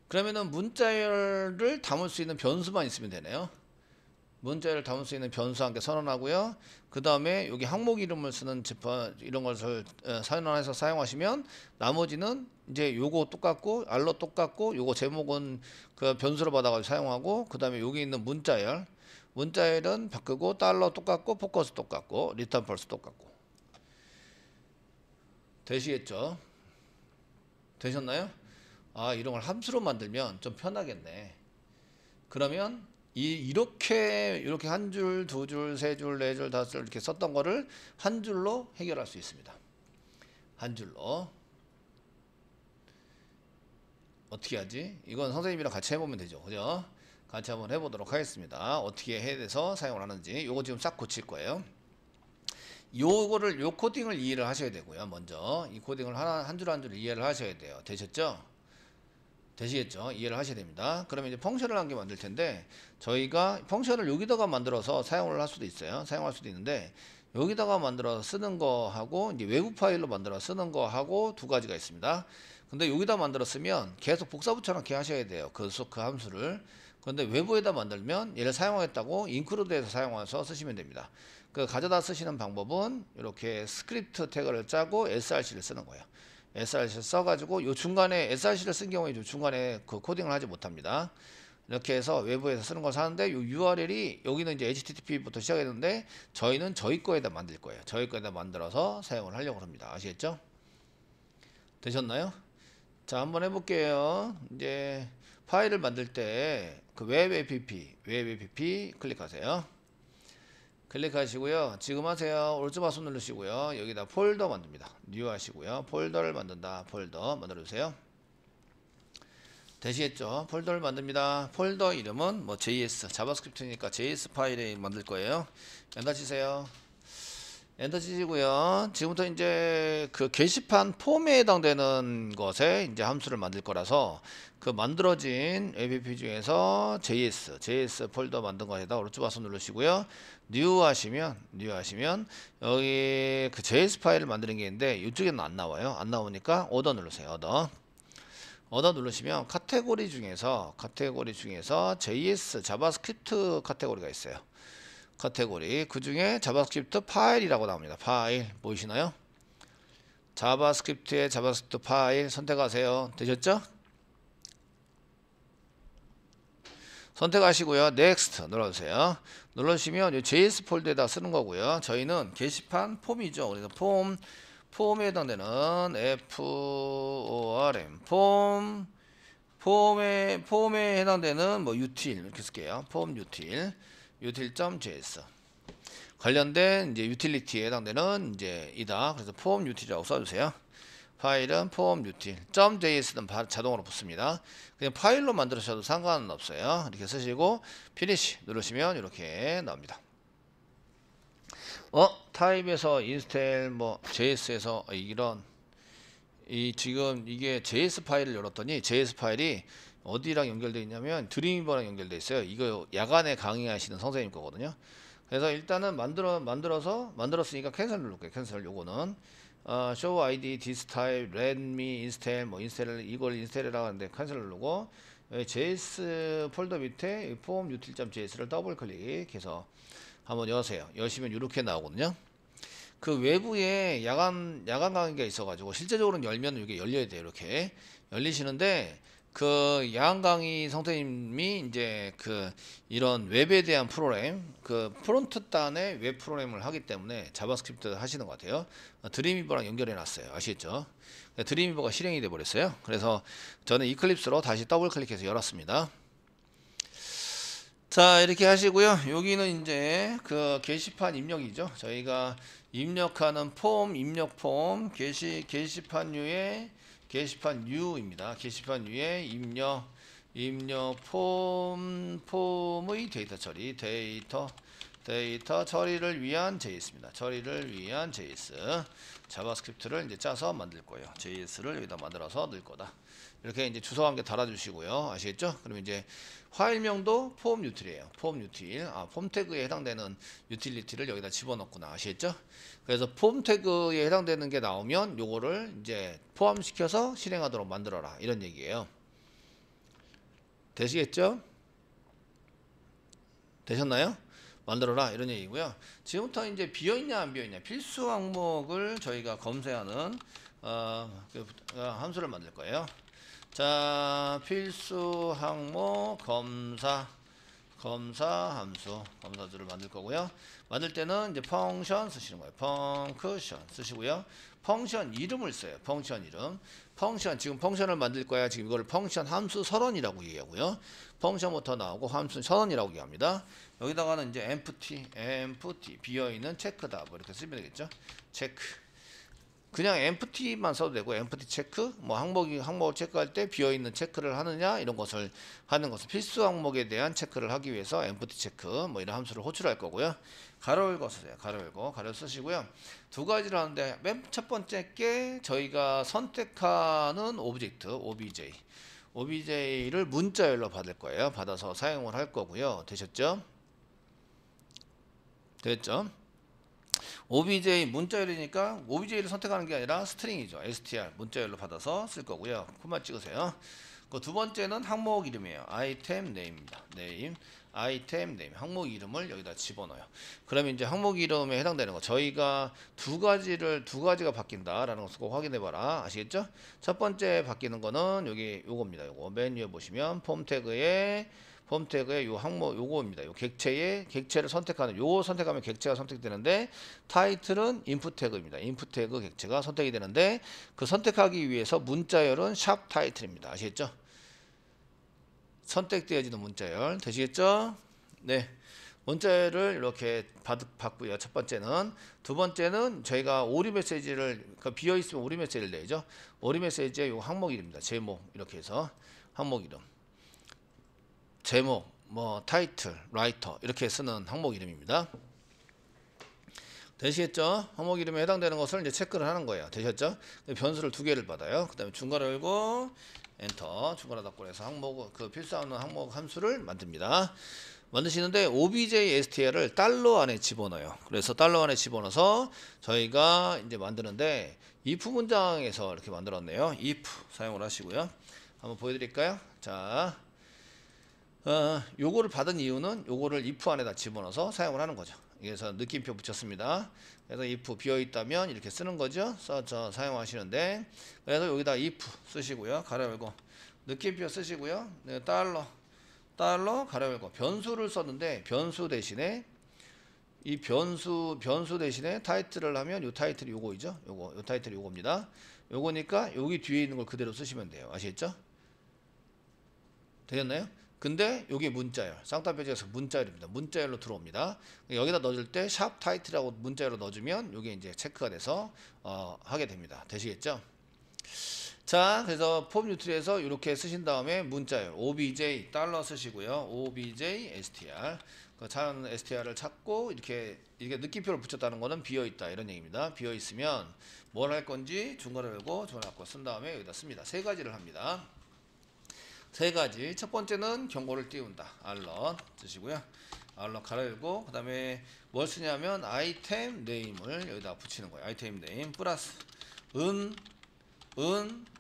그러면은 문자열을 담을 수 있는 변수만 있으면 되네요. 문자열을 담을 수 있는 변수 한 개 선언하고요. 그 다음에 여기 항목 이름을 쓰는 이런 것을 선언해서 사용하시면 나머지는 이제 요거 똑같고 알로 똑같고 요거 제목은 그 변수로 받아가지고 사용하고, 그 다음에 여기 있는 문자열은 바꾸고 달러 똑같고 포커스 똑같고 리턴 펄스 똑같고. 되시겠죠? 되셨나요? 아, 이런 걸 함수로 만들면 좀 편하겠네. 그러면 이렇게 한 줄, 두 줄, 세 줄, 네 줄, 다섯 줄 이렇게 썼던 거를 한 줄로 해결할 수 있습니다. 한 줄로. 어떻게 하지? 이건 선생님이랑 같이 해보면 되죠. 그죠? 같이 한번 해보도록 하겠습니다. 어떻게 해서 사용을 하는지. 요거 지금 싹 고칠 거예요. 요 코딩을 이해를 하셔야 되고요. 먼저 이 코딩을 한 줄 한 줄 이해를 하셔야 돼요. 되셨죠? 되시겠죠? 이해를 하셔야 됩니다. 그러면 이제 펑션을 한 개 만들 텐데, 저희가 펑션을 여기다가 만들어서 사용을 할 수도 있어요. 사용할 수도 있는데, 여기다가 만들어서 쓰는 거하고 이제 외부 파일로 만들어 쓰는 거하고 두 가지가 있습니다. 근데 여기다 만들어 쓰면 계속 복사 붙여넣기 하셔야 돼요. 그 함수를. 그런데 외부에다 만들면 얘를 사용하겠다고 인크루드에서 사용해서 쓰시면 됩니다. 그 가져다 쓰시는 방법은 이렇게 스크립트 태그를 짜고 src를 쓰는 거예요. src 써가지고 요 중간에 src를 쓴 경우에 요 중간에 그 코딩을 하지 못합니다. 이렇게 해서 외부에서 쓰는 걸 사는데, 요 URL이 여기는 이제 HTTP부터 시작했는데 저희는 저희 거에다 만들 거예요. 저희 거에다 만들어서 사용을 하려고 합니다. 아시겠죠? 되셨나요? 자, 한번 해볼게요. 이제 파일을 만들 때 그 웹 app 클릭하세요. 클릭하시고요. 지금 하세요. 오른쪽 마우스 누르시고요. 여기다 폴더 만듭니다. 뉴 하시고요. 폴더를 만든다. 폴더 만들어주세요. 되시겠죠? 폴더를 만듭니다. 폴더 이름은 뭐 JS, 자바스크립트니까 JS 파일에 만들 거예요. 엔터 치세요. 엔터 치시고요. 지금부터 이제 그 게시판 폼에 해당되는 것에 이제 함수를 만들 거라서 그 만들어진 app 중에서 JS 폴더 만든 거에다 오른쪽 마우스 누르시고요. 뉴 하시면 여기 그 JS 파일을 만드는 게 있는데 이쪽에는 안 나와요. 안 나오니까 오더 누르세요. 오더 누르시면 카테고리 중에서 JS 자바스크립트 카테고리가 있어요. 카테고리 그 중에 자바스크립트 파일이라고 나옵니다. 파일 보이시나요? 자바스크립트의 자바스크립트 파일 선택하세요. 되셨죠? 선택하시고요. Next 눌러주세요. 눌러주시면 이 JS 폴더에다 쓰는 거고요. 저희는 게시판 폼이죠. 그래서 폼에 해당되는 FORM 폼에 해당되는 뭐 util 이렇게 쓸게요. 폼 util.js 관련된 이제 유틸리티에 해당되는 이제 이다. 그래서 폼 util이라고 써주세요. 파일은 폼 util.js는 자동으로 붙습니다. 그냥 파일로 만들으셔도 상관은 없어요. 이렇게 쓰시고 피니시 누르시면 이렇게 나옵니다. 타입에서 인스텔 뭐 JS에서 이런 지금 이게 JS 파일을 열었더니 JS 파일이 어디랑 연결되어 있냐면 드림위버랑 연결되어 있어요. 이거 야간에 강의하시는 선생님 거거든요. 그래서 일단은 만들었으니까 캔슬 누를게요. 캔슬 요거는 show id this type let me install 뭐 인스텔 이걸 인스텔이라고 하는데 캔슬 누르고 여기 JS 폴더 밑에 form util.js를 더블 클릭해서 한번 여세요. 여시면 이렇게 나오거든요. 그 외부에 야간 강의가 있어가지고 실제적으로는 열면 이게 열려야 돼요. 이렇게 열리시는데 그 야간 강의 선생님이 이제 그 이런 웹에 대한 프로그램 그 프론트 단의 웹 프로그램을 하기 때문에 자바스크립트 하시는 것 같아요. 드림위버랑 연결해 놨어요. 아시겠죠? 드림위버가 실행이 돼 버렸어요. 그래서 저는 이클립스로 다시 더블 클릭해서 열었습니다. 자, 이렇게 하시고요. 여기는 이제 그 게시판 입력이죠. 저희가 입력하는 폼, 입력 폼, 게시판류의 게시판류입니다. 게시판류의 입력 폼의 데이터 처리, 데이터 처리를 위한 JS입니다. 처리를 위한 JS. 자바스크립트를 이제 짜서 만들 거예요. JS를 여기다 만들어서 넣을 거다. 이렇게 이제 주소 함께 달아주시고요. 아시겠죠? 그러면 이제 파일명도 폼 유틸이에요. 폼 유틸. 폼 태그에 해당되는 유틸리티를 여기다 집어넣구나. 아시겠죠? 그래서 폼 태그에 해당되는 게 나오면 요거를 이제 포함시켜서 실행하도록 만들어라. 이런 얘기예요. 되시겠죠? 되셨나요? 만들어라. 이런 얘기고요. 지금부터 이제 비어있냐 안 비어있냐 필수 항목을 저희가 검사하는 함수를 만들 거예요. 자, 필수 항목 검사 함수를 만들 거고요. 만들 때는 이제 펑션 쓰시는 거예요. 펑크션 쓰시고요. 펑션 이름을 써요. 펑션 이름. 지금 펑션을 만들 거야. 지금 이걸 펑션 함수 선언이라고 얘기하고요. 펑션부터 나오고 함수 선언이라고 얘기합니다. 여기다가는 이제 empty 비어있는 체크다. 뭐 이렇게 쓰면 되겠죠. 체크. 그냥 empty만 써도 되고 empty 체크 뭐 항목을 체크할 때 비어있는 체크를 하느냐 이런 것을 하는 것은 필수 항목에 대한 체크를 하기 위해서 empty 체크 뭐 이런 함수를 호출할 거고요. 가로 열고 쓰세요. 가로 쓰시고요. 두 가지를 하는데 맨 첫 번째 게 저희가 선택하는 오브젝트 OBJ를 문자열로 받을 거예요. 받아서 사용을 할 거고요. 되셨죠? 됐죠? OBJ 문자열이니까 OBJ를 선택하는 게 아니라 스트링이죠. str 문자열로 받아서 쓸 거고요. 코마 찍으세요. 그 두 번째는 항목 이름이에요. 아이템 네임입니다. 아이템 네임 항목 이름을 여기다 집어넣어요. 그러면 이제 항목 이름에 해당되는 거 저희가 두 가지가 바뀐다라는 것을 꼭 확인해 봐라. 아시겠죠? 첫 번째 바뀌는 거는 여기 요겁니다. 요거 맨 위에 보시면 폼 태그에 요 항목 요거입니다. 요 객체를 선택하는 요거 선택하면 객체가 선택되는데 타이틀은 인풋 태그입니다. 인풋 태그 객체가 선택이 되는데 그 선택하기 위해서 문자열은 샵 타이틀입니다. 아시겠죠? 선택되어지는 문자열 되시겠죠? 네. 문자열을 이렇게 받고요. 첫 번째는. 두 번째는 저희가 오리 메시지를 비어 있으면 오리 메시지를 내죠. 오리 메시지의 요 항목 이름입니다. 제목 이렇게 해서 항목 이름. 제목, 뭐 타이틀, 라이터 이렇게 쓰는 항목 이름입니다. 되시겠죠? 항목 이름에 해당되는 것을 이제 체크를 하는 거예요. 되셨죠? 변수를 두 개를 받아요. 그 다음에 중괄호 열고 엔터, 중괄호 닫고 해서 항목, 그 필수하는 항목 함수를 만듭니다. 만드시는데 obj str을 달러 안에 집어넣어요. 그래서 달러 안에 집어넣어서 저희가 이제 만드는데 if 문장에서 이렇게 만들었네요. if 사용을 하시고요. 한번 보여드릴까요? 자, 요거를 받은 이유는 요거를 if 안에다 집어넣어서 사용을 하는 거죠. 그래서 느낌표 붙였습니다. 그래서 if 비어있다면 이렇게 쓰는 거죠. 써서 사용하시는데, 그래서 여기다 if 쓰시고요. 가로 열고 느낌표 쓰시고요. 네, 달러 가로 열고 변수를 썼는데 변수 대신에 이 변수 대신에 타이틀을 하면 요 타이틀이 요거이죠. 요 타이틀이 요겁니다. 요거니까 여기 뒤에 있는 걸 그대로 쓰시면 돼요. 아시겠죠? 되셨나요? 근데 여기 문자열, 쌍따옴표지에서 문자열입니다. 문자열로 들어옵니다. 여기다 넣어줄 때 샵 타이틀하고 문자열로 넣어주면 이게 이제 체크가 돼서 하게 됩니다. 되시겠죠? 자, 그래서 폼 뉴트리에서 이렇게 쓰신 다음에 문자열 obj 달러 쓰시고요. obj str 그 자연 str을 찾고 이렇게 느낌표를 붙였다는 거는 비어 있다 이런 얘기입니다. 비어 있으면 뭘 할 건지 중괄호 열고 중괄호 닫고 쓴 다음에 여기다 씁니다. 세 가지를 합니다. 세 가지. 첫 번째는 경고를 띄운다. 알럿 쓰시고요. 알럿 가로 열고 그 다음에 뭘 쓰냐면 아이템 네임을 여기다 붙이는 거예요. 아이템 네임 플러스 은,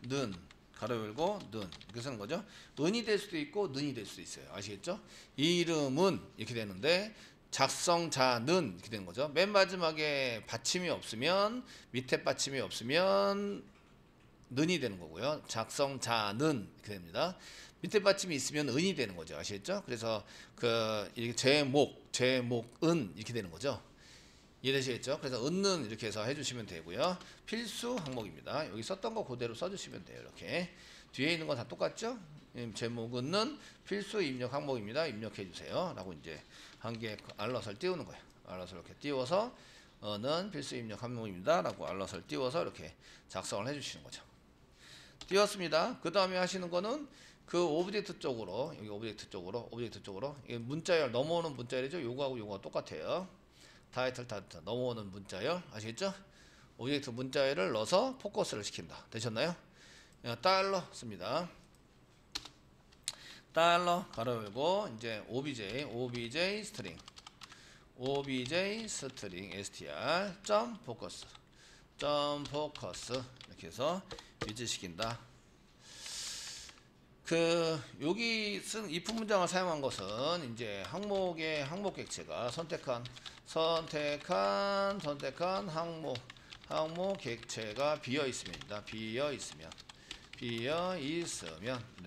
는 가로 열고 는 이렇게 쓰는 거죠. 은이 될 수도 있고 는이 될 수도 있어요. 아시겠죠? 이 이름은 이렇게 되는데 작성자는 이렇게 되는 거죠. 맨 마지막에 받침이 없으면 밑에 받침이 없으면 는이 되는 거고요. 작성자는 이렇게 됩니다. 밑에 받침이 있으면 은이 되는 거죠. 아시겠죠? 그래서 이렇게 제목은 이렇게 되는 거죠. 이해되시겠죠? 그래서 은는 이렇게 해서 해주시면 되고요. 필수 항목입니다. 여기 썼던 거 그대로 써주시면 돼요. 이렇게 뒤에 있는 건 다 똑같죠? 제목은 필수 입력 항목입니다. 입력해 주세요. 라고 이제 한 개 알럿을 띄우는 거예요. 알럿을 이렇게 띄워서 는 필수 입력 항목입니다. 라고 알럿을 띄워서 이렇게 작성을 해주시는 거죠. 띄웠습니다. 그 다음에 하시는 거는 그 오브젝트 쪽으로 여기 오브젝트 쪽으로 이게 문자열 넘어오는 문자열이죠. 요거하고 요거가 똑같아요. 타이틀 넘어오는 문자열 아시겠죠? 오브젝트 문자열을 넣어서 포커스를 시킨다. 되셨나요? 달러 씁니다. 달러 가로 열고 이제 obj string str 점 포커스 이렇게 해서 위치시킨다. 여기 쓴 if 문장을 사용한 것은 이제 항목의 항목 객체가 선택한 항목 객체가 비어 있으면입니다. 비어 있으면 이런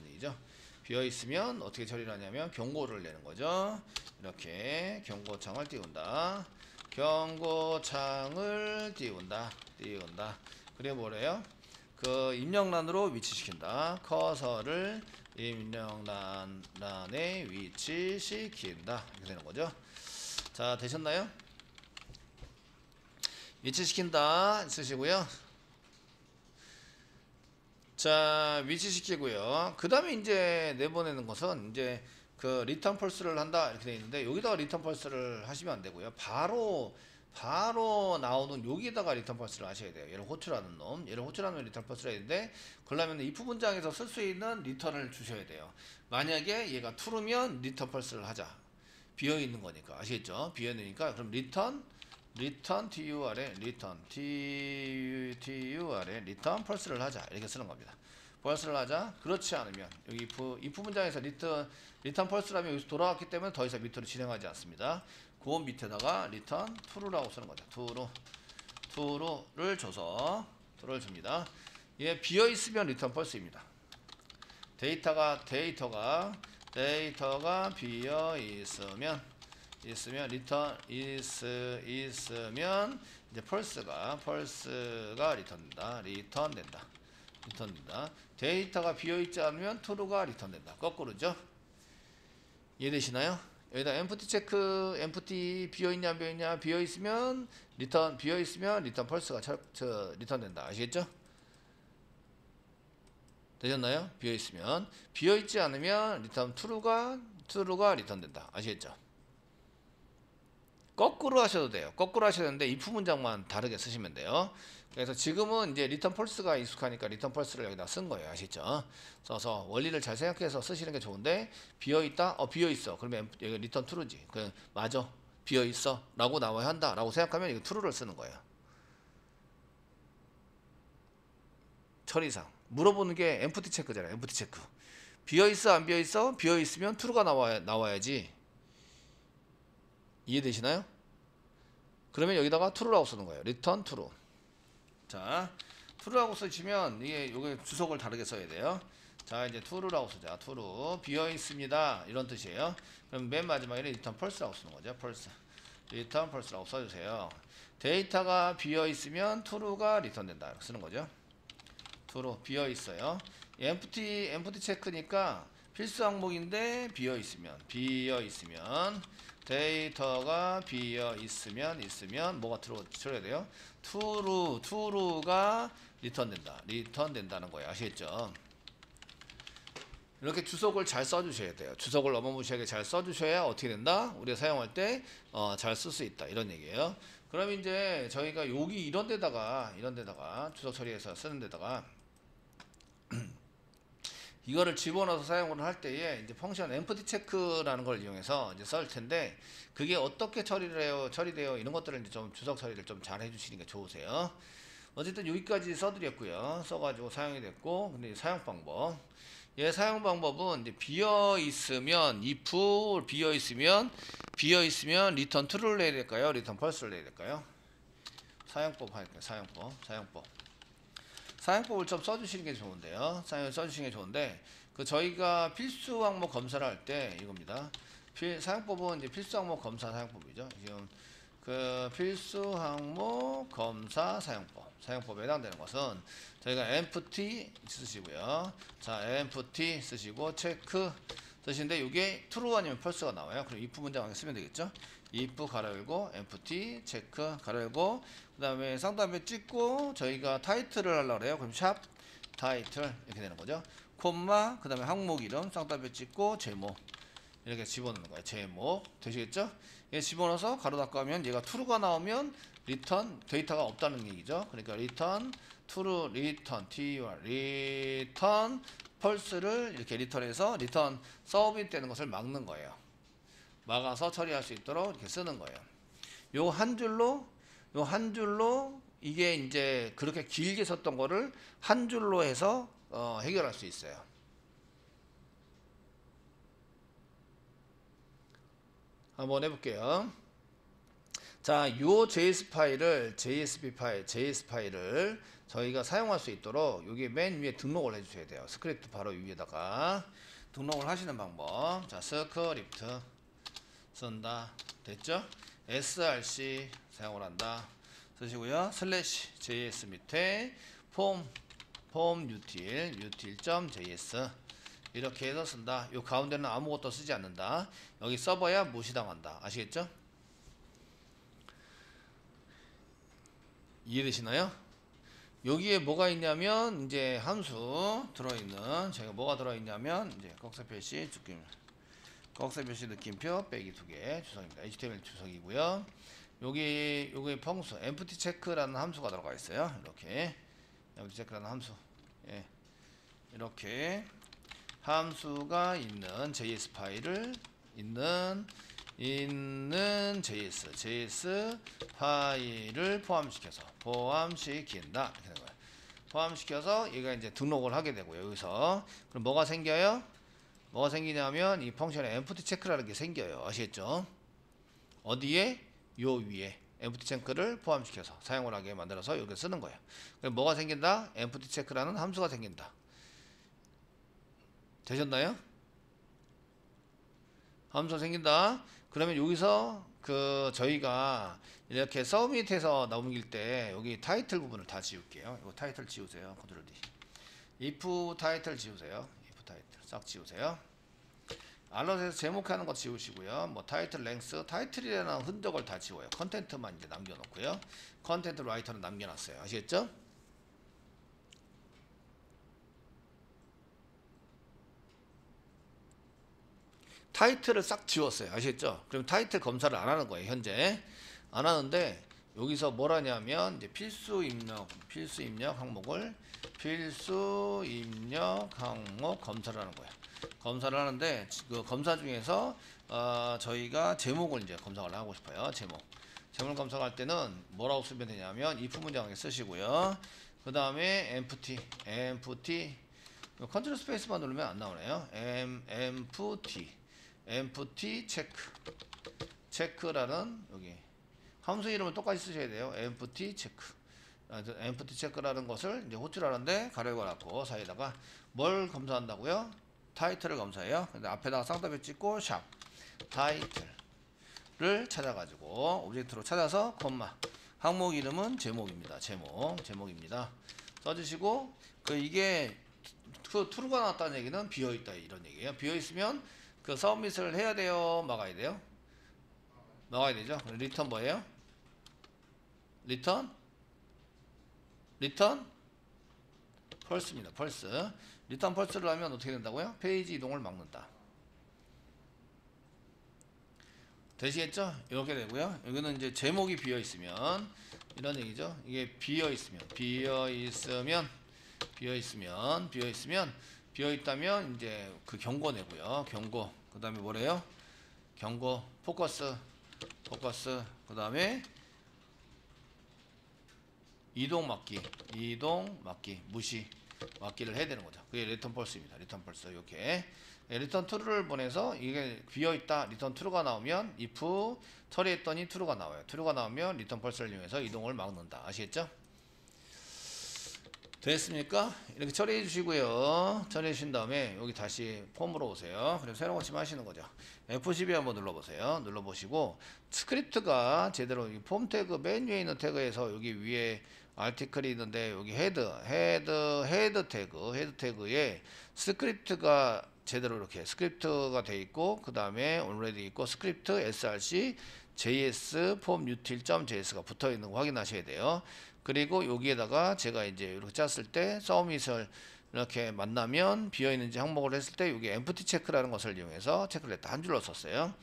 얘기죠. 비어 있으면 어떻게 처리를 하냐면 경고를 내는 거죠. 이렇게 경고창을 띄운다. 그래 뭐래요? 그 입력란으로 위치시킨다. 커서를 입력란에 위치시킨다. 이렇게 되는 거죠. 자, 되셨나요? 위치시킨다 쓰시고요. 자, 위치시키고요. 그 다음에 이제 내보내는 것은 이제 그 리턴 펄스를 한다 이렇게 되어 있는데 여기다가 리턴 펄스를 하시면 안 되고요. 바로 나오는 여기에다가 리턴 펄스를 하셔야 돼요. 얘를 호출하는 놈 리턴 펄스를 해야 되는데 그러려면 if 문장에서 쓸 수 있는 리턴을 주셔야 돼요. 만약에 얘가 true면 리턴 펄스를 하자. 비어 있는 거니까 아시겠죠? 비어 있으니까 그럼 리턴 tur에 리턴 펄스를 하자 이렇게 쓰는 겁니다. 펄스를 하자. 그렇지 않으면 여기 if 문장에서 리턴 펄스라면 여기서 돌아왔기 때문에 더 이상 밑으로 진행하지 않습니다. 그 밑에다가 리턴 true라고 쓰는 거죠. true를 줘서 true를 줍니다. 얘 비어 있으면 리턴 펄스입니다. 데이터가 비어 있으면 리턴 있으면 이제 펄스가 리턴된다. 데이터가 비어 있지 않으면 true가 리턴된다. 거꾸로죠. 이해되시나요? 여기다 empty 체크, empty 비어 있냐 안 비어 있냐, 비어 있으면 리턴 펄스가 리턴된다. 아시겠죠? 되셨나요? 비어 있으면 비어 있지 않으면 리턴 true가 리턴된다. 아시겠죠? 거꾸로 하셔도 돼요. 거꾸로 하셔야 되는데 if 문장만 다르게 쓰시면 돼요. 그래서 지금은 이제 리턴 펄스가 익숙하니까 리턴 펄스를 여기다 쓴 거예요. 아시죠? 써서 원리를 잘 생각해서 쓰시는 게 좋은데 비어 있다? 비어 있어. 그러면 여기 리턴 true지. 그 맞아. 비어 있어라고 나와야 한다라고 생각하면 이거 true를 쓰는 거예요. 처리상 물어보는 게 empty 체크잖아요. empty 체크. 비어 있어 안 비어 있어? 비어 있으면 true가 나와야지. 이해되시나요? 그러면 여기다가 true라고 쓰는 거예요. return true. 자, true라고 쓰시면 이게 요게 주석을 다르게 써야 돼요. 자, 이제 true라고 쓰자. true 비어 있습니다. 이런 뜻이에요. 그럼 맨 마지막에 return false라고 쓰는 거죠. false. return false라고 써주세요. 데이터가 비어 있으면 true가 리턴 된다. 이렇게 쓰는 거죠. true 비어 있어요. empty 체크니까 필수 항목인데 비어 있으면 데이터가 비어 있으면 뭐가 들어야 돼요? true가 리턴된다는 거예요. 아시겠죠? 이렇게 주석을 잘 써주셔야 돼요. 주석을 어마무시하게 잘 써주셔야 어떻게 된다? 우리가 사용할 때 잘 쓸 수 있다. 이런 얘기예요. 그럼 이제 저희가 여기 이런 데다가 주석 처리해서 쓰는 데다가 이거를 집어넣어서 사용을 할 때에 이제 펑션 empty 체크라는 걸 이용해서 이제 쓸 텐데 그게 어떻게 처리돼요 이런 것들을 이제 좀 주석 처리를 좀 잘 해주시는 게 좋으세요. 어쨌든 여기까지 써드렸고요. 써가지고 사용이 됐고 근데 사용 방법 사용 방법은 이제 비어 있으면 비어 있으면 리턴 true를 내야 될까요? 리턴 false를 내야 될까요? 사용법 할게요. 사용법을 좀 써주시는 게 좋은데요. 써주시는 게 좋은데 그 저희가 필수 항목 검사를 할 때 이겁니다. 사용법은 이제 필수 항목 검사 사용법이죠. 지금 그 필수 항목 검사 사용법에 해당되는 것은 저희가 empty 쓰시고요. 자, empty 쓰시고 체크 쓰시는데 이게 true 아니면 false가 나와요. 그럼 if 문장에 쓰면 되겠죠. if 가로 열고 empty 체크 가로 열고 그 다음에 쌍따옴표 찍고 저희가 타이틀을 하려고 그래요. 그럼 샵 타이틀 이렇게 되는 거죠. 콤마 그 다음에 항목 이름 쌍따옴표 찍고 제목 이렇게 집어넣는 거예요. 제목 되시겠죠? 얘 집어넣어서 가로 닫고 하면 얘가 true가 나오면 리턴 데이터가 없다는 얘기죠. 그러니까 리턴 true 리턴 false를 이렇게 리턴해서 리턴 서밋 되는 것을 막는 거예요. 막아서 처리할 수 있도록 이렇게 쓰는 거예요. 요 한 줄로 이게 이제 그렇게 길게 썼던 거를 한 줄로 해서 해결할 수 있어요. 한번 해볼게요. 자, 요 JS 파일을 저희가 사용할 수 있도록 여기 맨 위에 등록을 해주셔야 돼요. 스크립트 바로 위에다가 등록을 하시는 방법. 자, 스크립트 쓴다. 됐죠? src 사용을 한다. 쓰시고요. 슬래시 js 밑에 폼 util.js 이렇게 해서 쓴다. 요 가운데는 아무것도 쓰지 않는다. 여기 써봐야 무시당한다. 아시겠죠? 이해되시나요? 여기에 뭐가 있냐면 이제 함수 들어있는 저희가 뭐가 들어있냐면 이제 꺽쇠표시 느낌표 빼기 2개 주석입니다. HTML 주석이고요. 여기 펑수 empty check라는 함수가 들어가 있어요. 이렇게 empty check라는 함수 이렇게 함수가 있는 JS 파일을 있는 JS 파일을 포함시킨다. 이렇게 되는 거예요. 포함시켜서 얘가 이제 등록을 하게 되고요. 여기서 그럼 뭐가 생겨요? 뭐가 생기냐면 이 펑션에 empty check라는 게 생겨요. 아시겠죠? 어디에? 요 위에 empty check를 포함시켜서 사용을 하게 만들어서 여기 쓰는 거예요. 그럼 뭐가 생긴다? empty check라는 함수가 생긴다. 되셨나요? 함수 생긴다. 그러면 여기서 그 저희가 이렇게 서밋해서 넘길 때 여기 타이틀 부분을 다 지울게요. 이거 타이틀 지우세요. 컨트롤 D. if 타이틀 지우세요. if 타이틀 싹 지우세요. 알럿에서 제목하는 거 지우시고요. 뭐 타이틀 랭스 타이틀이라는 흔적을 다 지워요. 컨텐트만 이제 남겨놓고요. 컨텐트 라이터는 남겨놨어요. 아시겠죠? 타이틀을 싹 지웠어요. 아시겠죠? 그럼 타이틀 검사를 안 하는 거예요. 현재 안 하는데 여기서 뭘 하냐면 이제 필수 입력 항목을 필수 입력 항목 검사를 하는 거예요. 검사를 하는데 그 검사 중에서 저희가 제목을 이제 검사를 하고 싶어요. 제목 검사할 때는 뭐라고 쓰면 되냐면 if 문장에 쓰시고요. 그 다음에 empty 컨트롤 스페이스만 누르면 안 나오네요. empty 체크라는 여기 함수 이름을 똑같이 쓰셔야 돼요. empty 체크라는 것을 이제 호출하는데 가로 열고 사이에다가 뭘 검사한다고요? 타이틀을 검사해요. 근데 앞에다가 쌍따비 찍고 샵 타이틀을 찾아가지고 오브젝트로 찾아서 콤마 항목 이름은 제목입니다. 제목입니다. 써주시고 이게 true가 나왔다는 얘기는 비어있다 이런 얘기예요. 비어있으면 그 서밋을 해야 돼요, 막아야 돼요? 막아야 되죠. 리턴 뭐예요? 리턴 펄스입니다. 펄스. 리턴 펄스를 하면 어떻게 된다고요? 페이지 이동을 막는다. 되시겠죠? 이렇게 되고요. 여기는 이제 제목이 비어 있으면 이런 얘기죠. 이게 비어 있다면 이제 그 경고 내고요. 경고. 그다음에 뭐래요? 경고 포커스. 그다음에 이동 막기 무시 막기를 해야 되는 거죠. 그게 리턴 펄스입니다. 리턴 펄스 이렇게 리턴 true를 보내서 이게 비어 있다 리턴 true가 나오면 if 처리했더니 true가 나와요. true가 나오면 리턴 펄스를 이용해서 이동을 막는다. 아시겠죠? 됐습니까? 이렇게 처리해 주시고요. 처리해 주신 다음에 여기 다시 폼으로 오세요. 그리고 새로운 고침 하시는 거죠. F12 한번 눌러보세요. 눌러보시고 스크립트가 제대로 이 폼 태그 맨 위에 있는 태그에서 여기 위에 아티클이 있는데 여기 헤드 태그에 스크립트가 제대로 이렇게 스크립트가 돼 있고 그 다음에 already 있고 스크립트 src js 폼 util.js가 붙어 있는 거 확인하셔야 돼요. 그리고 여기에다가 제가 이제 이렇게 짰을 때 서밋을 이렇게 만나면 비어있는지 항목을 했을 때 여기 empty 체크라는 것을 이용해서 체크를 했다. 한 줄로 썼어요.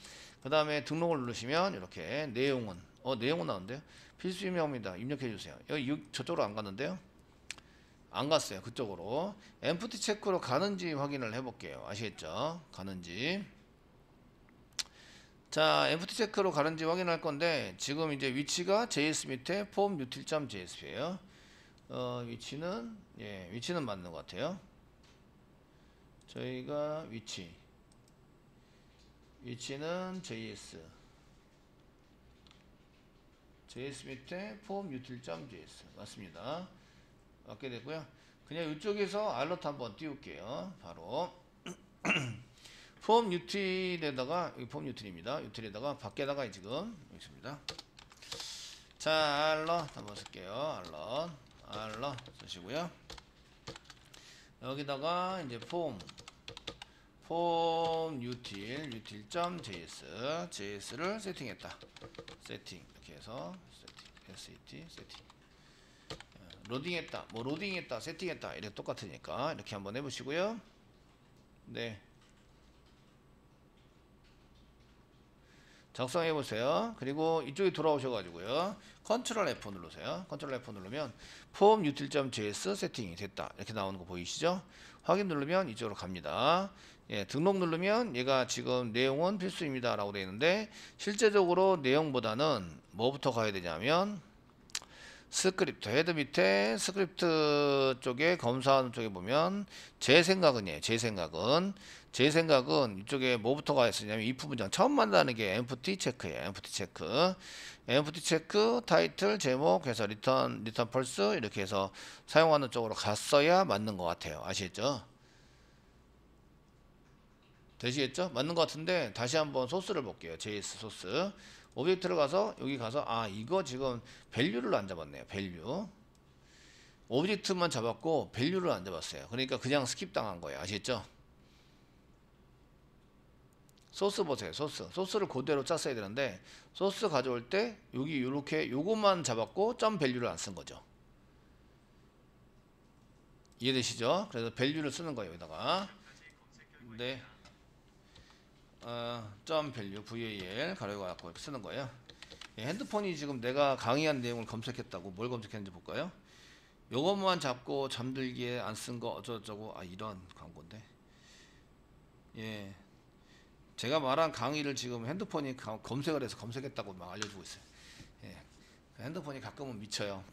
그 다음에 등록을 누르시면 이렇게 내용은 나오는데요. 필수 입력입니다. 입력해 주세요. 여기 저쪽으로 안 갔는데요. 안 갔어요. 그쪽으로 empty 체크로 가는지 확인을 해 볼게요. 아시겠죠? 가는지. 자, empty 체크로 가는지 확인할 건데 지금 이제 위치가 JS 밑에 form util.js예요. 위치는 맞는 것 같아요. 저희가 위치는 JS 밑에 form util.js 맞습니다. 맞게 되고요. 그냥 이쪽에서 알러트 한번 띄울게요. 바로 폼 util에다가 폼 util입니다. util에다가 밖에다가 지금 있습니다. 자, 알럿 한번 쓸게요. 알럿 쓰시고요. 여기다가 이제 폼 util.js를 세팅했다. 세팅 이렇게 해서 세팅 로딩했다. 세팅했다. 이렇게 똑같으니까 이렇게 한번 해보시고요. 네. 작성해 보세요. 그리고 이쪽에 돌아오셔가지고요. 컨트롤 F 누르세요. 컨트롤 F 누르면 form util.js 세팅이 됐다. 이렇게 나오는 거 보이시죠? 확인 누르면 이쪽으로 갑니다. 예, 등록 누르면 얘가 지금 내용은 필수입니다. 라고 되어 있는데 실제적으로 내용보다는 뭐부터 가야 되냐면 스크립트 헤드 밑에 스크립트 쪽에 검사하는 쪽에 보면 제 생각은 이쪽에 뭐부터 가야 쓰냐면 if 문장 처음 만나는 게 empty 체크예요. empty 체크 타이틀 제목 해서 리턴 펄스 이렇게 해서 사용하는 쪽으로 갔어야 맞는 것 같아요. 아시겠죠? 되시겠죠? 맞는 것 같은데 다시 한번 소스를 볼게요. JS 소스 오브젝트를 가서 여기 가서 이거 지금 밸류를 안 잡았네요. 밸류 오브젝트만 잡았고 밸류를 안 잡았어요. 그러니까 그냥 스킵 당한 거예요. 아시겠죠? 소스 보세요. 소스를 그대로 짰어야 되는데 소스 가져올 때 여기 이렇게 요것만 잡았고 점 밸류를 안 쓴 거죠. 이해되시죠? 그래서 밸류를 쓰는 거예요. 여기다가 네. 점 밸류 VAL 가로가 갖고 이렇게 쓰는 거예요. 예, 핸드폰이 지금 내가 강의한 내용을 검색했다고 뭘 검색했는지 볼까요? 요것만 잡고 잠들기에 안 쓴 거 어쩌고저쩌고 이런 광고인데 예 제가 말한 강의를 지금 핸드폰이 검색을 해서 검색했다고 막 알려주고 있어요. 예 핸드폰이 가끔은 미쳐요.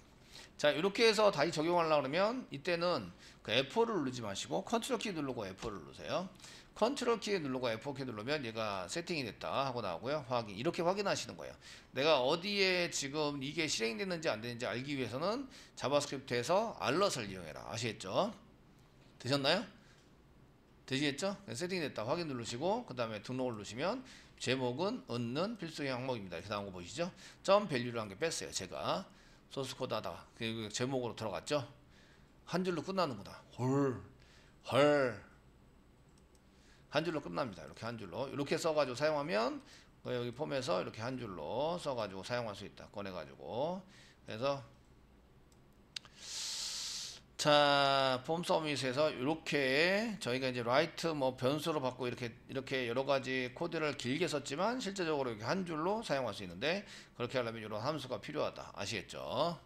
자 이렇게 해서 다시 적용하려고 그러면 이때는 그 F4를 누르지 마시고 컨트롤 키 누르고 F4를 누르세요. 컨트롤 키 누르고 F4 키 누르면 얘가 세팅이 됐다 하고 나오고요. 확인 이렇게 확인하시는 거예요. 내가 어디에 지금 이게 실행됐는지 안 되는지 알기 위해서는 자바스크립트에서 알럿을 이용해라. 아시겠죠? 되셨나요? 되시겠죠? 세팅이 됐다 확인 누르시고 그 다음에 등록을 누르시면 제목은 얻는 필수의 항목입니다. 이렇게 나온 거 보이시죠? 점 밸류를 한 개 뺐어요. 제가 소스 코드 하다가 그 제목으로 들어갔죠? 한 줄로 끝나는구나. 헐 한 줄로 끝납니다. 이렇게 한 줄로 이렇게 써가지고 사용하면 여기 폼에서 이렇게 한 줄로 써가지고 사용할 수 있다. 꺼내가지고 그래서 자, 폼 서밋에서 이렇게 저희가 이제 라이트 뭐 변수로 받고 이렇게 여러 가지 코드를 길게 썼지만 실제적으로 이렇게 한 줄로 사용할 수 있는데 그렇게 하려면 이런 함수가 필요하다. 아시겠죠?